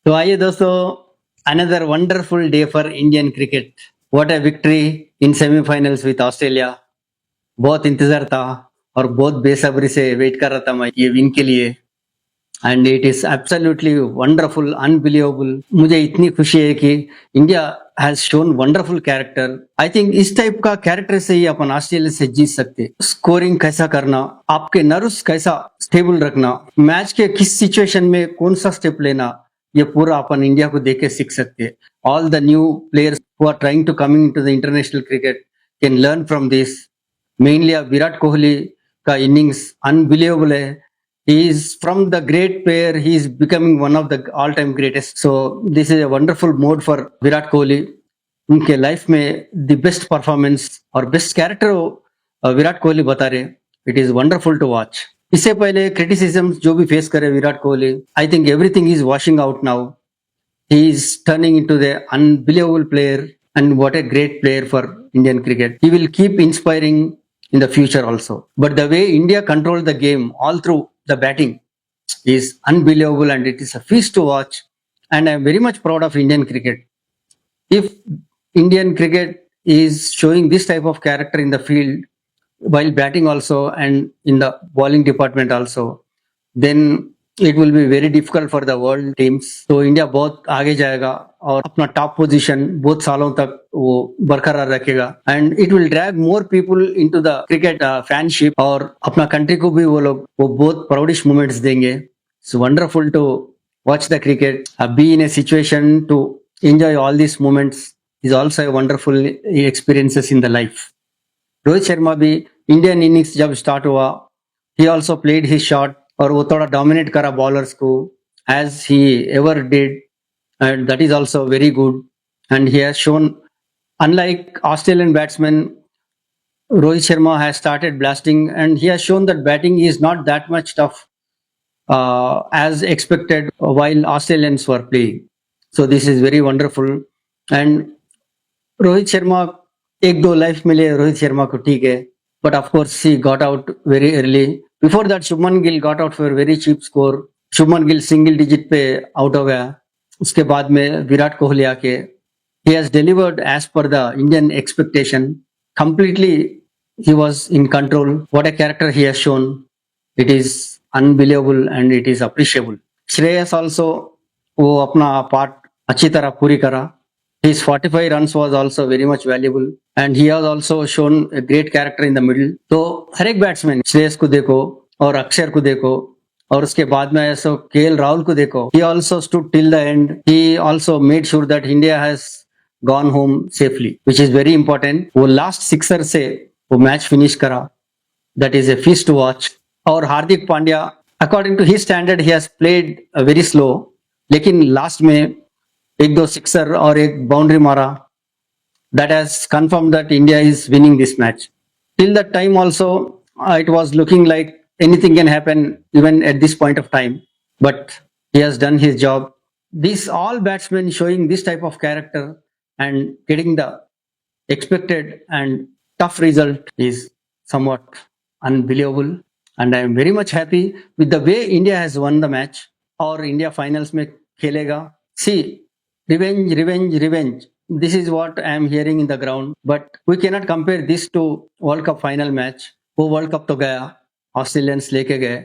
तो आइए दोस्तों, another wonderful day for Indian cricket. What a victory in semifinals with Australia. बहुत इंतजार था और बहुत बेसब्री से वेट कर रहा था मैं ये विन के लिए। And it is absolutely wonderful, unbelievable. मुझे इतनी खुशी है कि India has shown wonderful character. I think इस टाइप का कैरेक्टर से ही अपन ऑस्ट्रेलिया से जीत सकते। स्कोरिंग कैसा करना, आपके नर्व्स कैसा स्टेबल रखना, मैच के किस सिचुएशन में कौन सा स्टेप लेना, ये पूरा अपन इंडिया को देख के सीख सकते। All the new players who are trying to coming to the international cricket can learn from this. Mainly Virat Kohli का इनिंग्स अनबिलीवेबल है। He is from the great player, he is becoming one of the all-time greatest. So this is a wonderful mode for Virat Kohli. उनके life में the best performance और best character Virat Kohli बता रहे। It is wonderful to watch. इससे पहले criticism जो भी face करे Virat Kohli, I think everything is washing out now. He is turning into the unbelievable player and what a great player for Indian cricket. He will keep inspiring in the future also. But the way India controlled the game all through the batting is unbelievable, and it is a feast to watch. And I am very much proud of Indian cricket. If Indian cricket is showing this type of character in the field while batting also and in the bowling department also, then it will be very difficult for the world teams. तो India बहुत आगे जाएगा और अपना top position बहुत सालों तक वो बरकरार रखेगा। And it will drag more people into the cricket fanship, और अपना कंट्री को भी वो लोग वो बहुत प्राउडिश मोमेंट्स देंगे। It's wonderful to watch the cricket, be in a situation to enjoy all this moments is also a wonderful experiences in the life. Rohit Sharma भी इंडियन इनिंग्स जब स्टार्ट हुआ, he also played his shot और वो थोड़ा dominate करा bowlers को as he ever did, and that is also very good. And he has shown, unlike Australian batsmen, Rohit Sharma has started blasting, and he has shown that batting is not that much tough as expected while Australians were playing. So this is very wonderful. And Rohit Sharma, एक दो life मिले रोहित शर्मा को, ठीक है, but of course he got out very early. Before that Shubman Gill got out for a very cheap score. Shubman Gill single digit पे out हो गया। उसके बाद में विराट कोहली आके he has delivered as per the Indian expectation. Completely he was in control. What a character he has shown. It is unbelievable and it is appreciable. Shreyas also वो अपना part अच्छी तरह पूरी करा। His 45 runs was also very much valuable, and he has also shown a great character in the middle. तो हर एक batsman, Shreyas को देखो और अक्षर को देखो और उसके बाद में ऐसा केएल राहुल को देखो, he also stood till the end. He also made sure that India has gone home safely, which is very important. वो लास्ट सिक्सर से वो मैच फिनिश करा, that is a feast to watch. और Hardik Pandya, according to his standard, he has played very slow, लेकिन last में एक दो sixer और एक बाउंड्री मारा, that has confirmed that India is winning this match. Till that time also, it was looking like anything can happen even at this point of time, but he has done his job. These all batsmen showing this type of character and getting the expected and tough result is somewhat unbelievable, and I am very much happy with the way India has won the match. और India finals में खेलेगा। See, revenge, revenge, revenge. This is what I am hearing in the ground, but we cannot compare this to World Cup final match. वो world cup तो गया, Australians लेके गए,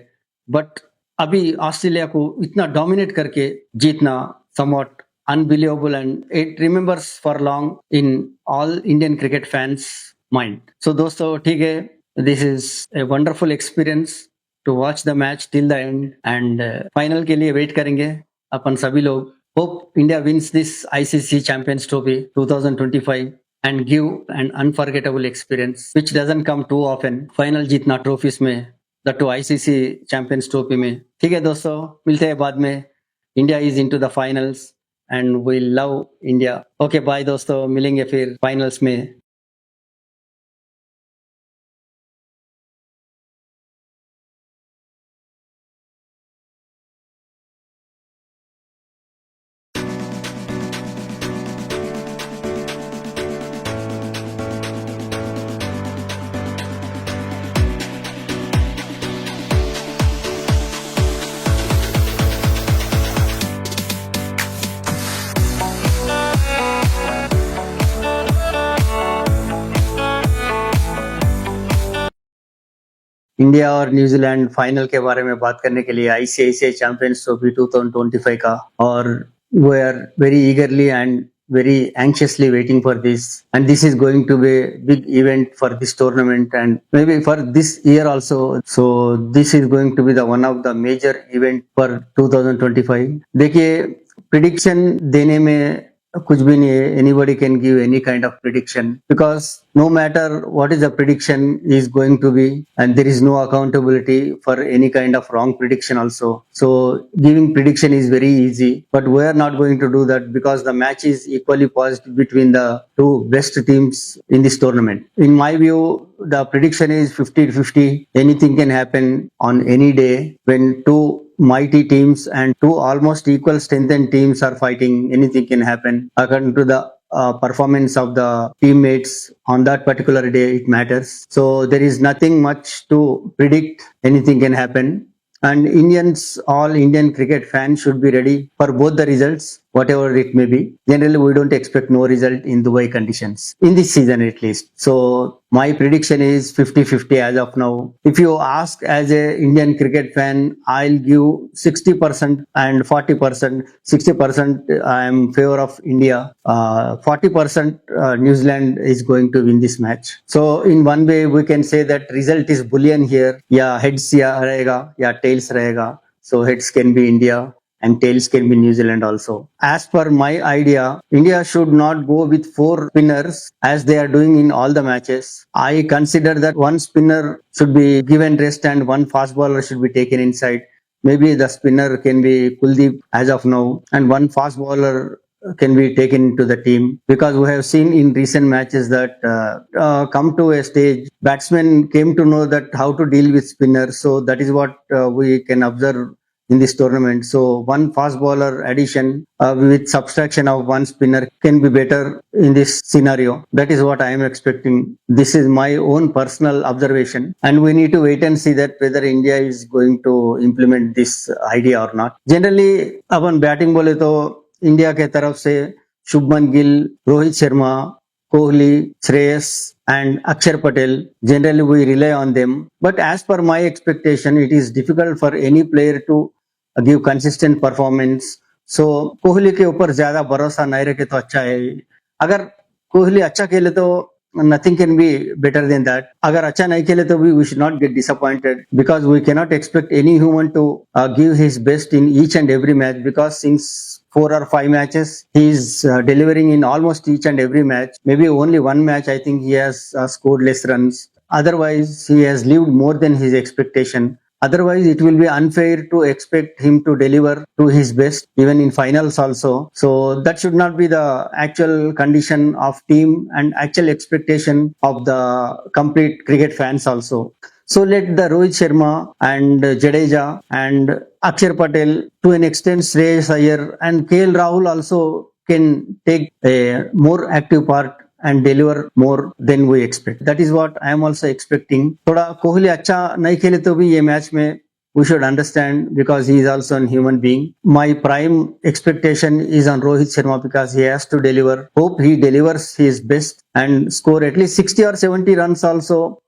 but अभी Australia को इतना डोमिनेट करके जीतना somewhat unbelievable, and it remembers for long in all Indian cricket fans mind. So दोस्तों ठीक है, this is a wonderful experience to watch the match till the end, and final के लिए वेट करेंगे अपन सभी लोग। Hope India wins this ICC Champions Trophy 2025 and give an unforgettable experience which doesn't come too often. Final जीतना trophies में, that to ICC Champions Trophy में। ठीक है दोस्तों, मिलते हैं बाद में। India is into the finals and we love India. Okay, bye दोस्तों, मिलेंगे फिर फाइनल्स में। इंडिया और न्यूजीलैंड फाइनल के बारे में बात करने के लिए आईसीआईसीआई चैंपियंस ट्रॉफी 2025 का, और we are very eagerly and very anxiously waiting for this, and this is going to be a big event for this tournament and maybe for this year also. So this is going to be the one of the major event for 2025. देखिए, prediction देने में कुछ भी नहीं है. Anybody can give any kind of prediction, because no matter what is the prediction is going to be, and there is no accountability for any kind of wrong prediction also. So giving prediction is very easy, but we are not going to do that, because the match is equally paused between the two best teams in this tournament. In my view, the prediction is 50-50. Anything can happen on any day when two mighty teams and two almost equal strengthened teams are fighting. Anything can happen according to the performance of the teammates on that particular day. It matters. So there is nothing much to predict. Anything can happen, and all Indian cricket fans should be ready for both the results, whatever it may be. Generally, we don't expect no result in Dubai conditions in this season at least. So my prediction is 50-50 as of now. If you ask as a Indian cricket fan, I'll give 60% and 40%. 60% I am favor of India. 40% New Zealand is going to win this match. So in one way we can say that result is bullion here. या heads या रहेगा या tails रहेगा. So heads can be India and tails can be New Zealand also. As per my idea, India should not go with 4 spinners as they are doing in all the matches. I consider that one spinner should be given rest and one fast bowler should be taken inside. Maybe the spinner can be Kuldeep as of now, and one fast bowler can be taken to the team, because we have seen in recent matches that come to a stage, batsmen came to know that how to deal with spinners. So that is what we can observe in this tournament. So one fast bowler addition with subtraction of one spinner can be better in this scenario. That is what I am expecting. This is my own personal observation, and we need to wait and see that whether India is going to implement this idea or not. Generally upon batting बोले तो India के तरफ से Shubman Gill, Rohit Sharma, Kohli, Shreyas and Akshar Patel. Generally we rely on them, but as per my expectation, it is difficult for any player to give consistent performance. So Kohli के ऊपर ज्यादा भरोसा नहीं रखे तो अच्छा है. अगर कोहली अच्छा खेले तो nothing can be better than that. अगर अच्छा नहीं खेले तो we should not get disappointed, because we cannot expect any human to give his best in each and every match, because since 4 or 5 matches he is delivering in almost each and every match. Maybe only one match I think he has scored less runs. Otherwise he has lived more than his expectation. Otherwise it will be unfair to expect him to deliver to his best even in finals also. So that should not be the actual condition of team and actual expectation of the complete cricket fans also. So let the Rohit Sharma and Jadeja and Akshar Patel, to an extent Shreyas Iyer and KL Rahul also can take a more active part and deliver more than we expect. That is what I am also expecting. थोड़ा कोहली अच्छा नहीं खेले तो भी ये match में we should understand, because he is also a human being. My prime expectation is on Rohit Sharma, because he has to deliver. Hope he delivers his best and score at least 60 or 70 runs also.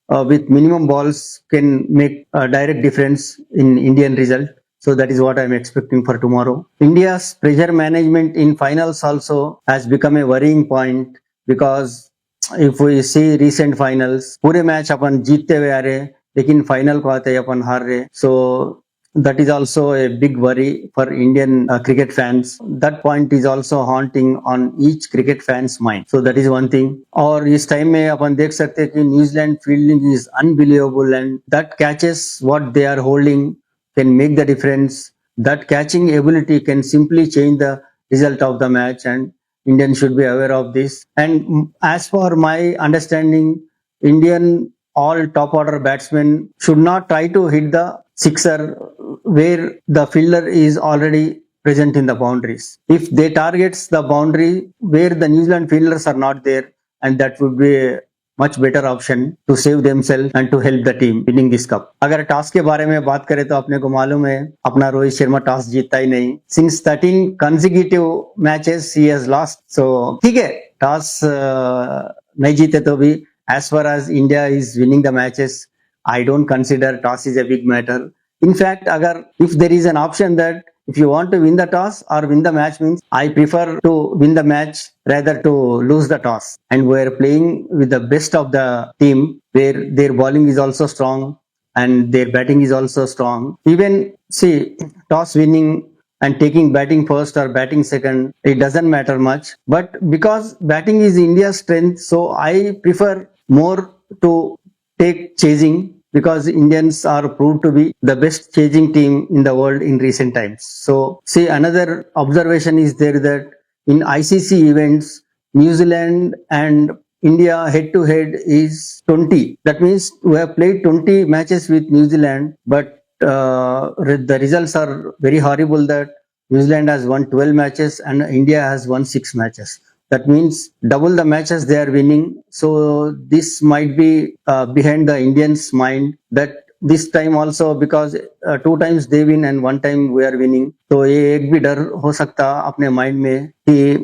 With minimum balls can make a direct difference in Indian result. So that is what I am expecting for tomorrow. India's pressure management in finals also has become a worrying point, because if we see recent finals, पूरे match अपन जीतते हुए आ रहे, लेकिन final को आते ही अपन हार रहे. So that is also a big worry for Indian cricket fans. That point is also haunting on each cricket fan's mind. So that is one thing. और इस टाइम में अपन देख सकते हैं कि New Zealand fielding is unbelievable, and that catches what they are holding can make the difference. That catching ability can simply change the result of the match, and Indians should be aware of this. And as for my understanding, Indian all top order batsmen should not try to hit the sixer where the fielder is already present in the boundaries. If they targets the boundary where the New Zealand fielders are not there, and that would be a much better option to save themselves and to help the team winning this cup. अगर toss के बारे में बात करें तो अपने को मालूम है अपना रोहित शर्मा टॉस जीतता ही नहीं. Since 13 consecutive matches he has lost. So ठीक है, टॉस नहीं जीते तो भी as far as India is winning the matches, I don't consider toss is a big matter. In fact, agar if there is an option that if you want to win the toss or win the match, means I prefer to win the match rather to lose the toss. And we are playing with the best of the team, where their bowling is also strong and their batting is also strong. Even see, toss winning and taking batting first or batting second, it doesn't matter much. But because batting is India's strength, so I prefer more to take chasing, because Indians are proved to be the best chasing team in the world in recent times. So see, another observation is there that in ICC events, New Zealand and India head to head is 20. That means we have played 20 matches with New Zealand, but the results are very horrible that New Zealand has won 12 matches and India has won 6 matches. That means double the matches they are winning. So this might be behind the Indians' mind that this time also, because 2 times they win and 1 time we are winning. तो ये एक भी डर हो सकता अपने mind में कि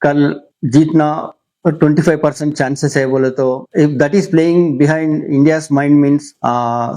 कल जीतना 25% chances है बोले तो, if that is playing behind India's mind, means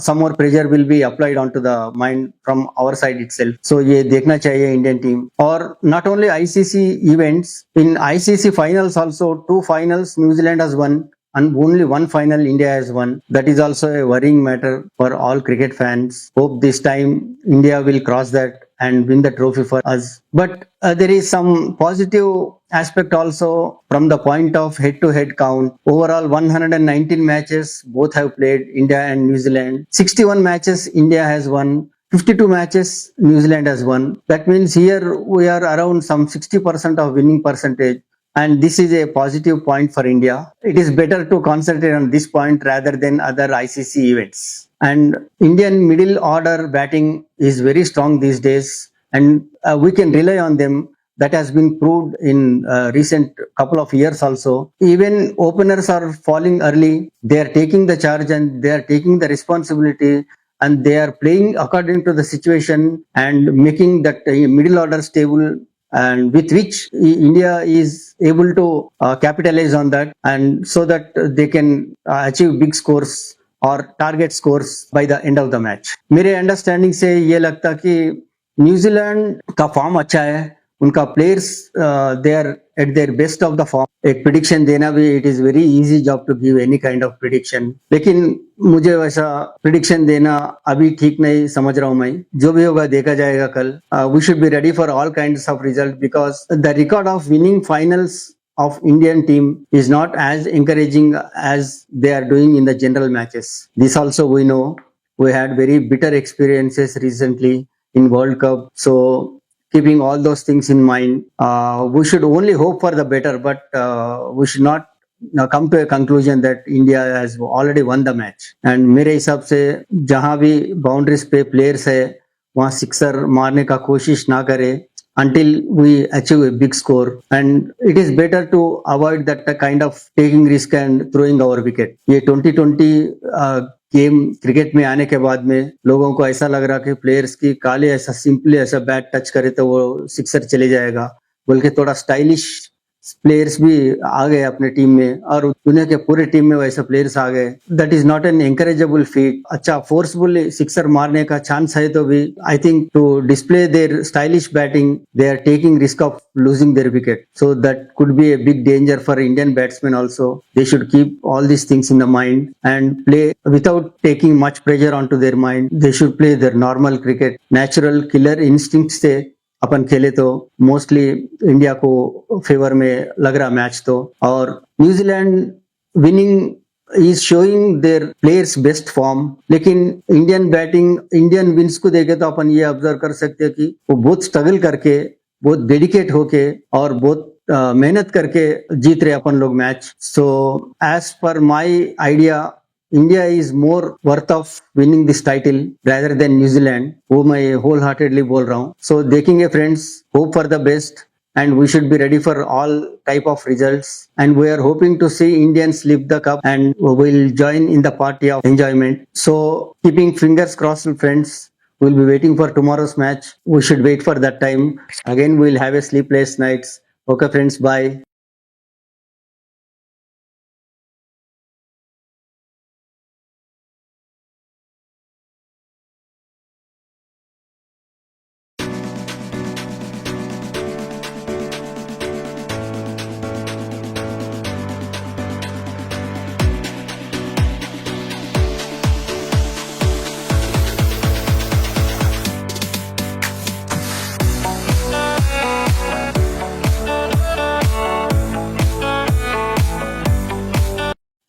some more pressure will be applied onto the mind from our side itself. So ये देखना चाहिए Indian team. और not only ICC events, in ICC finals also, 2 finals New Zealand has won and only 1 final India has won. That is also a worrying matter for all cricket fans. Hope this time India will cross that and win the trophy for us. But there is some positive aspect also from the point of head-to-head count. Overall, 119 matches both have played, India and New Zealand. 61 matches India has won. 52 matches New Zealand has won. That means here we are around some 60% of winning percentage. And this is a positive point for India. It is better to concentrate on this point rather than other ICC events. And Indian middle order batting is very strong these days, and we can rely on them. That has been proved in recent couple of years also. Even openers are falling early. They are taking the charge and they are taking the responsibility, and they are playing according to the situation and making that middle order stable, and with which India is able to capitalize on that, and so that they can achieve big scores or target scores by the end of the match. मेरे understanding से ये लगता कि New Zealand का form अच्छा है, उनका players they are at their best of the form. एक प्रिडिक्शन देना भी, it is very easy job to give any kind of prediction, लेकिन मुझे वैसा प्रिडिक्शन देना अभी ठीक नहीं समझ रहा हूं मैं. जो भी होगा देखा जाएगा कल. We should be ready for all kinds of result, because the record of winning finals of Indian team is not as encouraging as they are doing in the general matches. This also we know. We had very bitter experiences recently in World Cup. So keeping all those things in mind, we should only hope for the better, but we should not come to a conclusion that India has already won the match. And मेरे हिसाब से जहां भी boundaries पे players है वहां sixer मारने का कोशिश ना करे until we achieve a big score, and it is better to avoid that kind of taking risk and throwing our wicket. ये 2020 गेम क्रिकेट में आने के बाद में लोगों को ऐसा लग रहा कि प्लेयर्स की काले ऐसा सिंपली ऐसा बैट टच करे तो वो सिक्सर चले जाएगा, बल्कि थोड़ा स्टाइलिश प्लेयर्स भी आ गए अपने टीम में, और दुनिया के पूरे टीम में वैसे प्लेयर्स आ गए. That is not an encourageable feat. अच्छा फोर्सफुल सिक्सर मारने का चांस है तो भी I think to display their stylish batting they are taking risk of losing their wicket. So that could be a big danger for Indian batsmen also. They should keep all these things in the mind and play without taking much pressure onto their mind. They should play their normal cricket. Natural killer instincts से अपन खेले तो mostly India को favour में लग रहा match तो. और New Zealand winning is showing there players best form, लेकिन इंडियन बैटिंग इंडियन विंस को देखे तो अपन ये ऑब्जर्व कर सकते हैं कि वो बहुत स्ट्रगल करके, बहुत डेडिकेट होके और बहुत मेहनत करके जीत रहे अपन लोग match. So as per my idea, India is more worth of winning this title rather than New Zealand, वो मैं wholeheartedly बोल रहा हूँ. So देखेंगे friends, hope for the best, and we should be ready for all type of results, and we are hoping to see Indians lift the cup and will join in the party of enjoyment. So keeping fingers crossed friends, we'll be waiting for tomorrow's match. We should wait for that time. Again we'll have a sleepless nights. Okay friends, bye.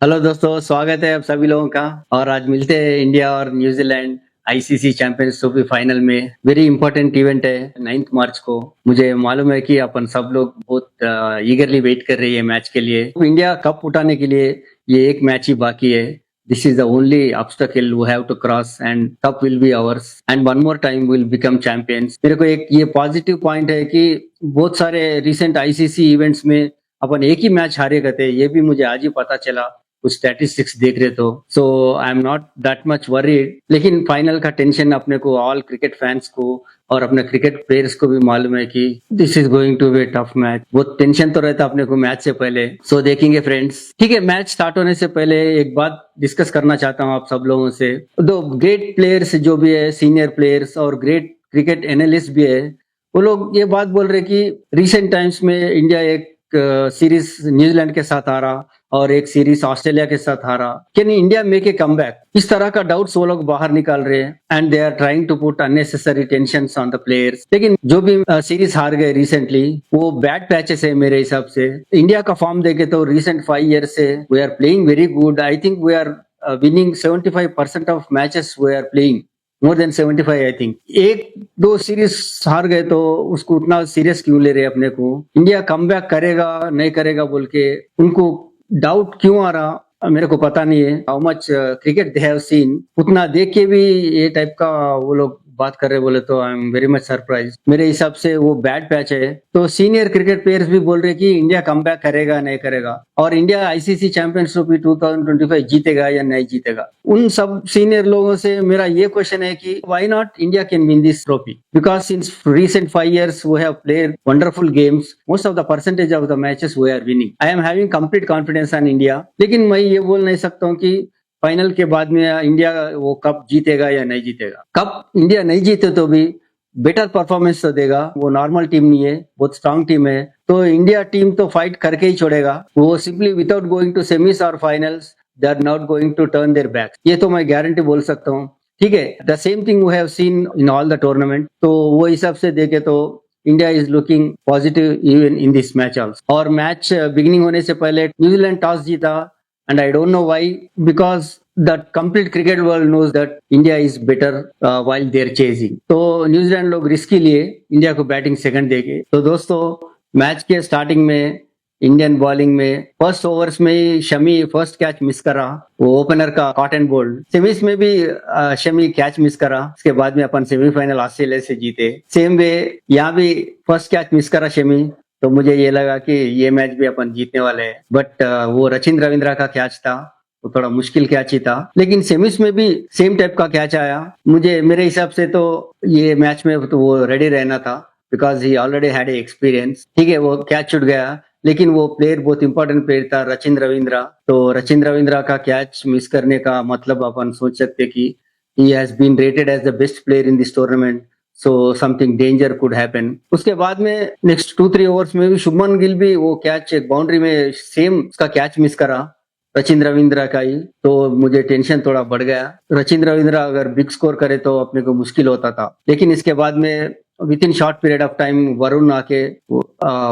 Hello दोस्तों, स्वागत है आप सभी लोगों का। और आज मिलते हैं इंडिया और New Zealand ICC Champions trophy final में। वेरी इंपॉर्टेंट इवेंट है 9 मार्च को। मुझे मालूम है कि अपन सब लोग बहुत ईगरली वेट कर रही है मैच के लिए। इंडिया कप उठाने के लिए ये एक मैच ही बाकी है। This is the only obstacle we have to cross and cup will be ours and one more time we'll become champions। मेरे को एक ये पॉजिटिव पॉइंट है कि बहुत सारे रिसेंट आईसीसी इवेंट्स में अपन एक ही मैच हारे गए थे, ये भी मुझे आज ही पता चला कुछ स्टैटिस्टिक्स देख रहे तो। So I am not that much worried, लेकिन फाइनल का टेंशन अपने को, ऑल क्रिकेट फैंस को और अपने क्रिकेट प्लेयर्स को भी मालूम है कि this is going to be tough match. बहुत टेंशन तो रहता अपने को मैच से पहले। सो देखेंगे फ्रेंड्स। ठीक है, मैच स्टार्ट होने से पहले एक बात डिस्कस करना चाहता हूँ आप सब लोगों से। दो ग्रेट प्लेयर्स जो भी है, सीनियर प्लेयर्स और ग्रेट क्रिकेट एनालिस्ट भी है, वो लोग ये बात बोल रहे कि रिसेंट टाइम्स में इंडिया एक सीरीज न्यूजीलैंड के साथ हारा और एक सीरीज ऑस्ट्रेलिया के साथ हारा। Can India make a comeback? इस तरह का डाउट्स वो लोग बाहर निकाल रहे हैं and they are trying to put unnecessary tensions on the players. लेकिन जो भी सीरीज हार गए रिसेंटली, वो बैड पैचेस है मेरे हिसाब से। इंडिया का फॉर्म देखे तो रिसेंट 5 ईयर से we are playing very good. I think we are winning 75% of matches we are playing, more than 75 I think. एक दो सीरीज हार गए तो उसको उतना सीरियस क्यों ले रहे अपने को? इंडिया कमबैक करेगा नहीं करेगा बोल के उनको डाउट क्यों आ रहा मेरे को पता नहीं है। How much cricket they have seen, उतना देख के भी ये टाइप का वो लोग बात कर रहे बोले तो आई एम वेरी मच सरप्राइज। मेरे हिसाब से वो बैड पैच है। तो सीनियर क्रिकेट प्लेयर्स भी बोल रहे कि इंडिया कमबैक करेगा नहीं करेगा और इंडिया आईसीसी चैंपियंस ट्रॉफी 2025 जीतेगा या नहीं जीतेगा। उन सब सीनियर लोगों से मेरा ये क्वेश्चन है कि why not India can win this trophy? Because since recent 5 years we have played wonderful games, most of the percentage of the matches we are winning। I am having complete confidence on India। लेकिन मैं ये बोल नहीं सकता हूँ कि final के बाद में इंडिया वो कप जीतेगा या नहीं जीतेगा। कप इंडिया नहीं जीते तो भी बेटर परफॉर्मेंस तो देगा। वो नॉर्मल टीम नहीं है, बहुत स्ट्रांग टीम है। तो इंडिया टीम तो फाइट करके ही छोड़ेगा। वो simply without going to semis और finals they are not going to turn their back, ये तो मैं गारंटी बोल सकता हूँ। ठीक है, the same thing we have seen in all the tournament. तो वो हिसाब से देखे तो India is looking positive even in this match also. और मैच बिगिनिंग होने से पहले न्यूजीलैंड टॉस जीता and I don't know why, because the complete cricket world knows that India is better while they're chasing। तो New Zealand लोग risk लिए India को batting second देके। तो दोस्तों, मैच के स्टार्टिंग में इंडियन बॉलिंग में फर्स्ट ओवर्स में ही शमी फर्स्ट कैच मिस करा, वो ओपनर का कॉटन बोल्ड। सेमीज में भी शमी कैच मिस करा। उसके बाद में अपन सेमीफाइनल ऑस्ट्रेलिया से जीते। सेम वे यहाँ भी फर्स्ट कैच मिस करा शमी। तो मुझे ये लगा कि ये मैच भी अपन जीतने वाले हैं। बट वो रचिन रविंद्रा का कैच था, वो थोड़ा मुश्किल कैच ही था। लेकिन सेमीज में भी सेम टाइप का कैच आया। मेरे हिसाब से तो ये मैच में तो वो रेडी रहना था, because he already had a experience. ठीक है, वो कैच छूट गया, लेकिन वो प्लेयर बहुत इंपॉर्टेंट प्लेयर था, रचिन रविंद्रा। तो रचिन रविंद्रा का कैच मिस करने का मतलब अपन सोच सकते कि he has been rated as the best player in this tournament, so something danger could happen. उसके बाद में नेक्स्ट 2-3 ओवर्स में भी शुभमन गिल भी वो कैच एक बाउंड्री में सेम उसका कैच मिस करा रचिन रविंद्रा का ही। तो मुझे टेंशन थोड़ा बढ़ गया। रचिन रविंद्रा अगर बिग स्कोर करे तो अपने को मुश्किल होता था। लेकिन इसके बाद में with in short period of time Varun आके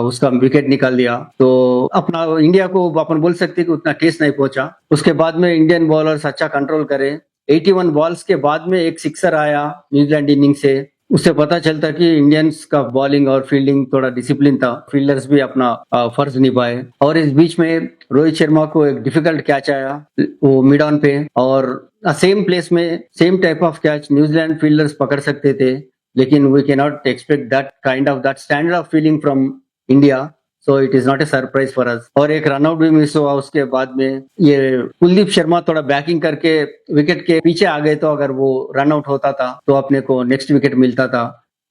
उसका विकेट निकाल दिया। तो अपना इंडिया को अपन बोल सकते कि उतना टेस्ट नहीं पहुंचा। उसके बाद में इंडियन बॉलर्स अच्छा कंट्रोल करे। 81 बॉल्स के बाद में एक सिक्सर आया न्यूजीलैंड इनिंग से। उससे पता चलता कि इंडियंस का बॉलिंग और फील्डिंग थोड़ा डिसिप्लिन था, फील्डर्स भी अपना फर्ज निभाए। और इस बीच में रोहित शर्मा को एक डिफिकल्ट कैच आया वो मिड ऑन पे, और सेम प्लेस में same type of catch New Zealand fielders पकड़ सकते थे, लेकिन we can not expect that kind of that standard of fielding from India. So it is not a surprise for us. और एक runout भी मिस हुआ। उसके बाद में ये कुलदीप शर्मा थोड़ा बैकिंग करके विकेट के पीछे आ गए, तो अगर वो रनआउट होता था तो अपने को नेक्स्ट विकेट मिलता था।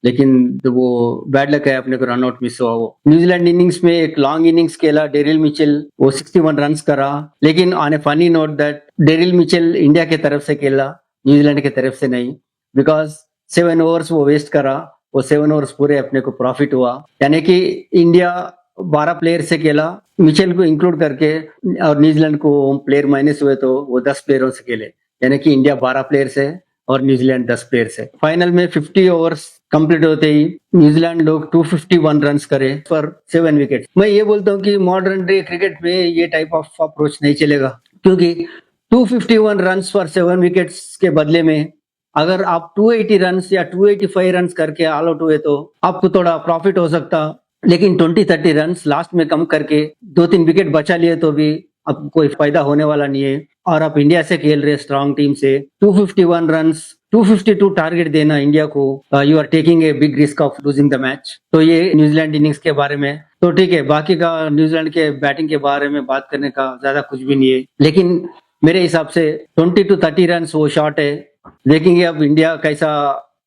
लेकिन वो बैड लक है, अपने को रनआउट मिस हुआ। वो न्यूजीलैंड इनिंग्स में एक लॉन्ग इनिंग्स खेला डेरिल मिचेल, वो 61 रन करा। लेकिन on A funny note that Daryl Mitchell India के तरफ से खेला, न्यूजीलैंड के तरफ से नहीं, बिकॉज 7 ओवर्स वो वेस्ट करा। वो 7 ओवर्स पूरे अपने को प्रॉफिट हुआ। यानी कि इंडिया 12 प्लेयर से खेला, मिचेल को इंक्लूड करके, और न्यूजीलैंड को प्लेयर माइनस हुए तो वो 10 प्लेयरों से खेले। यानी कि इंडिया 12 प्लेयर से और न्यूजीलैंड 10 प्लेयर से। फाइनल में 50 ओवर्स कंप्लीट होते ही न्यूजीलैंड लोग 251 रन करे फॉर 7 विकेट। मैं ये बोलता हूँ कि मॉडर्न डे क्रिकेट में ये टाइप ऑफ अप्रोच नहीं चलेगा। क्योंकि 251 रन्स फॉर 7 विकेट्स के बदले में अगर आप 280 रन्स या 285 रन्स करके ऑल आउट हुए तो आपको थोड़ा प्रॉफिट हो सकता, लेकिन 20-30 रन्स लास्ट में कम करके 2-3 विकेट बचा लिए तो भी अब कोई फायदा होने वाला नहीं है। और आप इंडिया से खेल रहे स्ट्रांग टीम से 251 रन्स 252 टारगेट देना इंडिया को, you are taking a big risk of losing the match. तो ये न्यूजीलैंड इनिंग्स के बारे में। तो ठीक है, बाकी का न्यूजीलैंड के बैटिंग के बारे में बात करने का ज्यादा कुछ भी नहीं है, लेकिन मेरे हिसाब से 20-30 रन्स वो शॉट है। देखेंगे अब इंडिया कैसा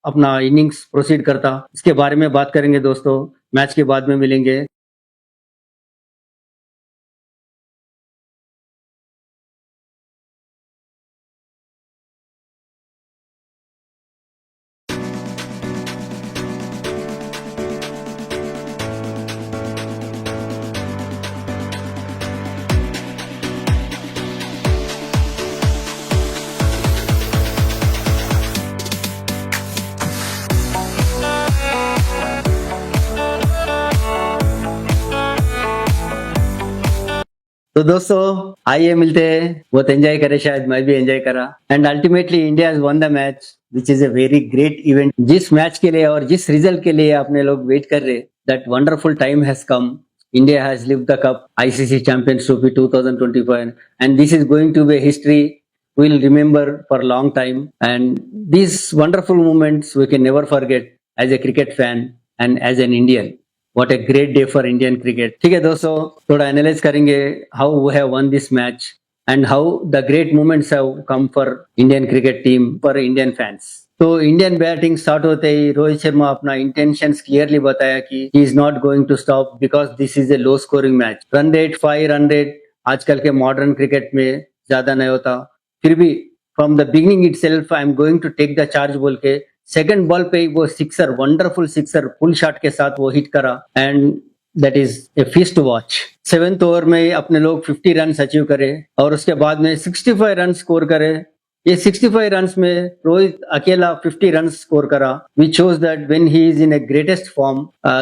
अपना इनिंग्स प्रोसीड करता, इसके बारे में बात करेंगे दोस्तों, मैच के बाद में मिलेंगे। तो दोस्तों आइए मिलते हैं, बहुत एंजॉय करे, शायद मैं भी एंजॉय करा। And ultimately India has one the match which is a very great event. जिस मैच के लिए और जिस रिजल्ट के लिए आपने लोग वेट कर रहे, that wonderful time has come. India has lived the cup, ICC Champions Trophy 2025, and this is going to be history we'll remember for a long time. And these wonderful moments we can never forget as a cricket fan and as an Indian. What a great day for Indian cricket. ठीक है दोस्तों, थोड़ा analyse करेंगे how we have won this match and how the great moments have come for Indian cricket team, for Indian fans. तो Indian batting start होते ही रोहित शर्मा अपना intentions clearly बताया कि he is not going to stop because this is a low scoring match. Run rate 5 run rate आजकल के modern cricket में ज्यादा नहीं होता, फिर भी from the beginning itself I am going to take the charge बोल के सेकंड बॉल पे वो sixer, wonderful sixer full shot के साथ वो हिट करा, and that is a feast to watch. 7th over में अपने लोग 50 रन अचीव करे और उसके बाद में 65 रन स्कोर करे। ये 65 रन्स में रोहित अकेला 50 रन स्कोर करा, which shows that when he is in a greatest form,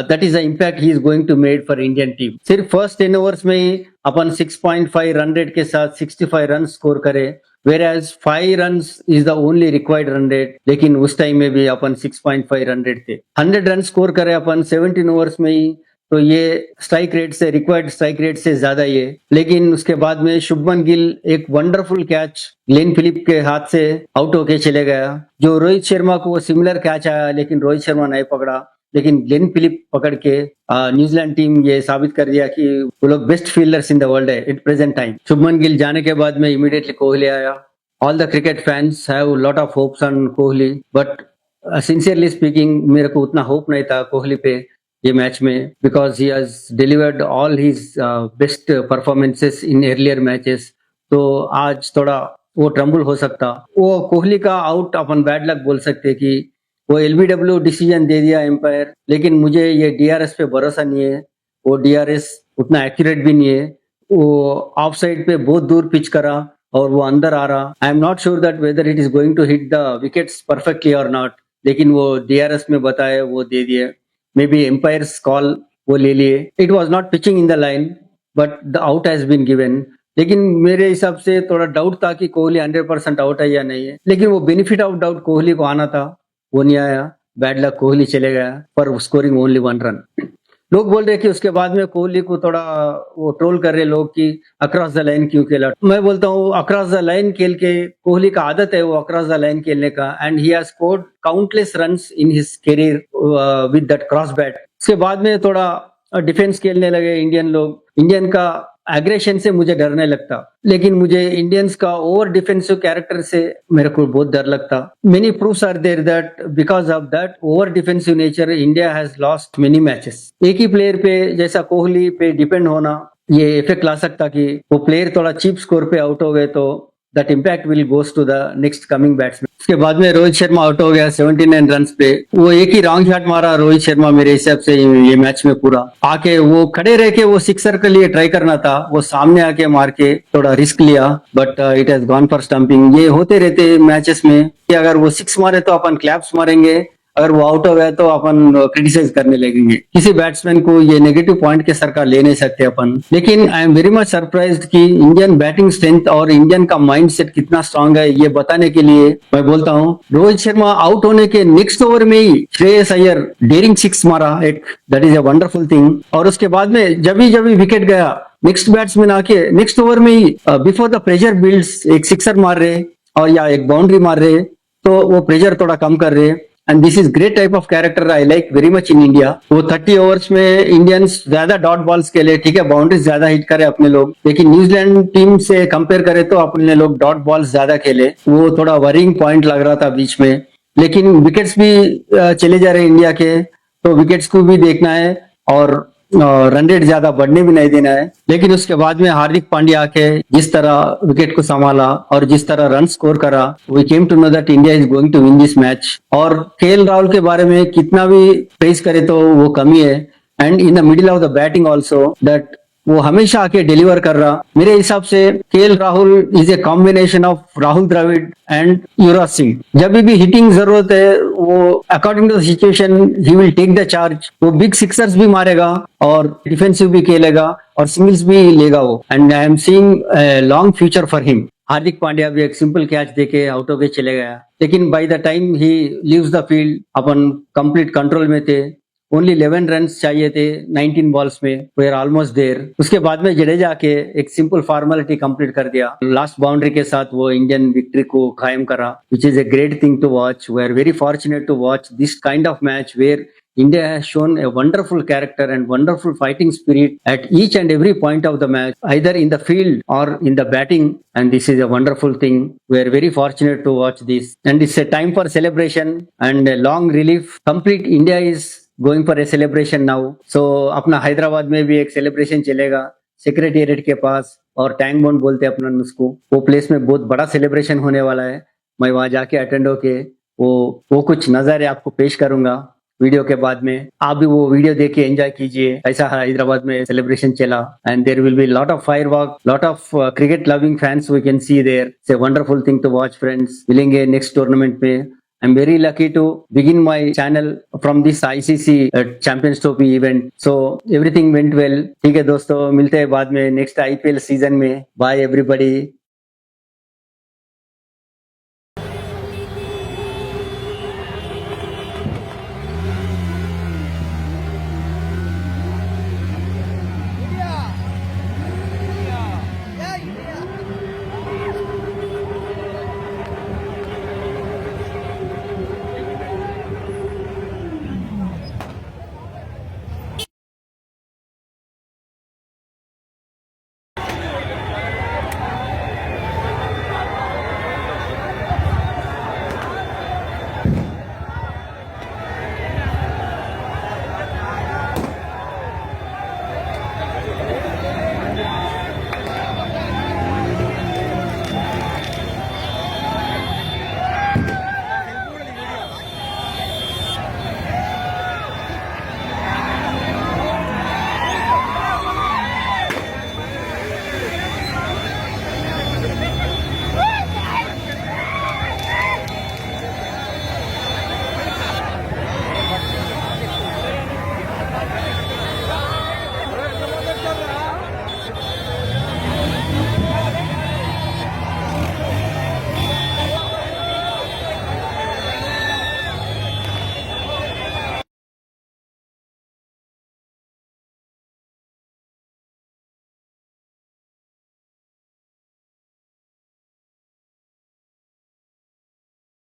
that is the impact he is going to make for Indian team. सिर्फ फर्स्ट 10 ओवर्स में ही अपन 6.5 रन रेट के साथ 65 run score करे, whereas 5 runs is the only required run rate, लेकिन उस time में भी अपन 6.5 run rate थे। 100 रन स्कोर करे अपन 17 ओवर्स में ही, तो ये स्ट्राइक रेट से, रिक्वायर्ड स्ट्राइक रेट से ज्यादा ही है। लेकिन उसके बाद में शुभमन गिल एक वंडरफुल कैच ग्लेन फिलिप के हाथ से आउट होके चले गया, जो रोहित शर्मा को सिमिलर कैच आया लेकिन रोहित शर्मा नहीं पकड़ा, लेकिन ग्लेन फिलिप पकड़ के न्यूजीलैंड टीम ये साबित कर दिया कि वो लोग best fielders in the world है at present time. Shubman Gill जाने के बाद में इमीडिएटली कोहली आया। All the cricket fans have lot of hopes on Kohli, but sincerely speaking मेरे को उतना होप नहीं था कोहली पे ये मैच में, because he has delivered all his best performances in earlier matches. तो आज थोड़ा वो ट्रम्बल हो सकता। वो कोहली का आउट अपन बैड लक बोल सकते कि वो एलबीडब्ल्यू डिसीजन दे दिया एम्पायर, लेकिन मुझे ये डीआरएस पे भरोसा नहीं है। वो डीआरएस उतना एक्यूरेट भी नहीं है, वो ऑफ साइड पे बहुत दूर पिच करा और वो अंदर आ रहा। I am not sure that whether it is going to hit the wickets perfectly और नॉट, लेकिन वो डीआरएस में बताया वो दे दिए। मे बी एम्पायर्स कॉल वो ले लिए। It was not pitching in the line but the out has been given. लेकिन मेरे हिसाब से थोड़ा डाउट था कि कोहली 100% आउट है या नहीं है, लेकिन वो बेनिफिट ऑफ डाउट कोहली को आना था, वो नहीं आया। बैड लक, कोहली चले गया पर स्कोरिंग ओनली 1 रन। लोग बोल रहे कि उसके बाद में कोहली को थोड़ा वो ट्रोल कर रहे लोग कि अक्रॉस द लाइन क्यों खेला। मैं बोलता हूँ अक्रॉस द लाइन खेल के कोहली का आदत है वो अक्रॉस द लाइन खेलने का, and he has scored countless runs in his career with that cross bat. उसके बाद में थोड़ा डिफेंस खेलने लगे इंडियन लोग। इंडियन का एग्रेशन से मुझे डरने लगता, लेकिन मुझे इंडियंस का ओवर डिफेंसिव कैरेक्टर से मेरे को बहुत डर लगता। Many proofs are there that because of that over defensive nature India has lost many matches. एक ही प्लेयर पे जैसा कोहली पे डिपेंड होना ये इफेक्ट ला सकता कि वो प्लेयर थोड़ा चीप स्कोर पे आउट हो गए तो that impact will goes to the next coming batsman. उसके बाद में रोहित शर्मा आउट हो गया 79 रन पे। वो एक ही रॉन्ग शॉट मारा रोहित शर्मा मेरे हिसाब से ये मैच में पूरा। आके वो खड़े रह के वो सिक्सर के लिए ट्राई करना था, वो सामने आके मार के थोड़ा रिस्क लिया, but it has gone for stumping. ये होते रहते मैचेस में कि अगर वो 6 मारे तो अपन क्लैप्स मारेंगे, अगर वो आउट हो गए तो अपन क्रिटिसाइज करने लगेंगे। किसी बैट्समैन को ये नेगेटिव पॉइंट के सरकार ले नहीं सकते अपन। लेकिन आई एम वेरी मच सरप्राइज्ड कि इंडियन बैटिंग स्ट्रेंथ और इंडियन का माइंडसेट कितना स्ट्रांग है, ये बताने के लिए मैं बोलता हूँ रोहित शर्मा आउट होने के नेक्स्ट ओवर में ही श्रेयस अय्यर डेयरिंग सिक्स मारा एक, that is a wonderful thing. और उसके बाद में जब भी विकेट गया, नेक्स्ट बैट्समैन आके नेक्स्ट ओवर में ही बिफोर द प्रेशर बिल्ड्स एक सिक्सर मार रहे और या एक बाउंड्री मार रहे, तो वो प्रेशर थोड़ा कम कर रहे। And this is great type of character I like very much in India. वो 30 ओवर्स में इंडियंस ज्यादा डॉट बॉल्स के लिए, ठीक है बाउंड्रीज ज्यादा हिट करे अपने लोग, लेकिन न्यूजीलैंड टीम से कंपेयर करें तो अपने लोग डॉट बॉल्स ज्यादा खेले। वो थोड़ा वरिंग पॉइंट लग रहा था बीच में, लेकिन विकेट्स भी चले जा रहे इंडिया के, तो विकेट्स को भी देखना है और रन रेट ज्यादा बढ़ने भी नहीं देना है। लेकिन उसके बाद में हार्दिक पांड्या आके जिस तरह विकेट को संभाला और जिस तरह रन स्कोर करा, we came to know that India is going to win this match. और केएल राहुल के बारे में कितना भी प्रेज करे तो वो कमी है। And in the middle of the batting also that वो हमेशा आके डिलीवर कर रहा। मेरे हिसाब से KL Rahul is a combination of Rahul Dravid and Yuvraj Singh. जब भी हिटिंग जरूरत है वो according to the situation he will take the charge. वो बिग सिक्सर्स भी मारेगा और डिफेंसिव भी खेलेगा और सिंगल्स भी लेगा वो। And I am seeing long future for him. Hardik Pandya भी एक सिंपल कैच देके आउट होके चले गया, लेकिन by the time he leaves the field upon complete control में थे। ओनली 11 रन चाहिए थे 19 बॉल्स में, वी आर ऑलमोस्ट देयर। उसके बाद में जडेजा के एक सिंपल फॉर्मेलिटी कंप्लीट कर दिया, लास्ट बाउंड्री के साथ वो इंडियन विक्ट्री को कायम करा, which is a great thing to watch. We are very fortunate to watch this kind of match where India has shown a wonderful character and wonderful fighting spirit at each and every point of the match, either in the field or in the batting. And this is a wonderful thing. We are very fortunate to watch this. And it's a time for celebration and a long relief. Complete India is going for a celebration now. So अपना हैदराबाद में भी एक celebration चलेगा secretariat के पास, और tank bond बोलते हैं अपना उसको। वो प्लेस में बहुत बड़ा सेलिब्रेशन होने वाला है। मैं वहां जाके अटेंड होके वो कुछ नजारे आपको पेश करूंगा वीडियो के बाद में। आप भी वो वीडियो देख के एंजॉय कीजिए ऐसा हैदराबाद में सेलिब्रेशन चला। And there will be lot of firework, lot of cricket loving fans we can see there. It's a wonderful thing to watch friends. मिलेंगे नेक्स्ट टूर्नामेंट में। I'm very lucky to begin my channel from this ICC Champions Trophy event. So everything went well. ठीक है दोस्तों, मिलते हैं बाद में next IPL season में। Bye everybody.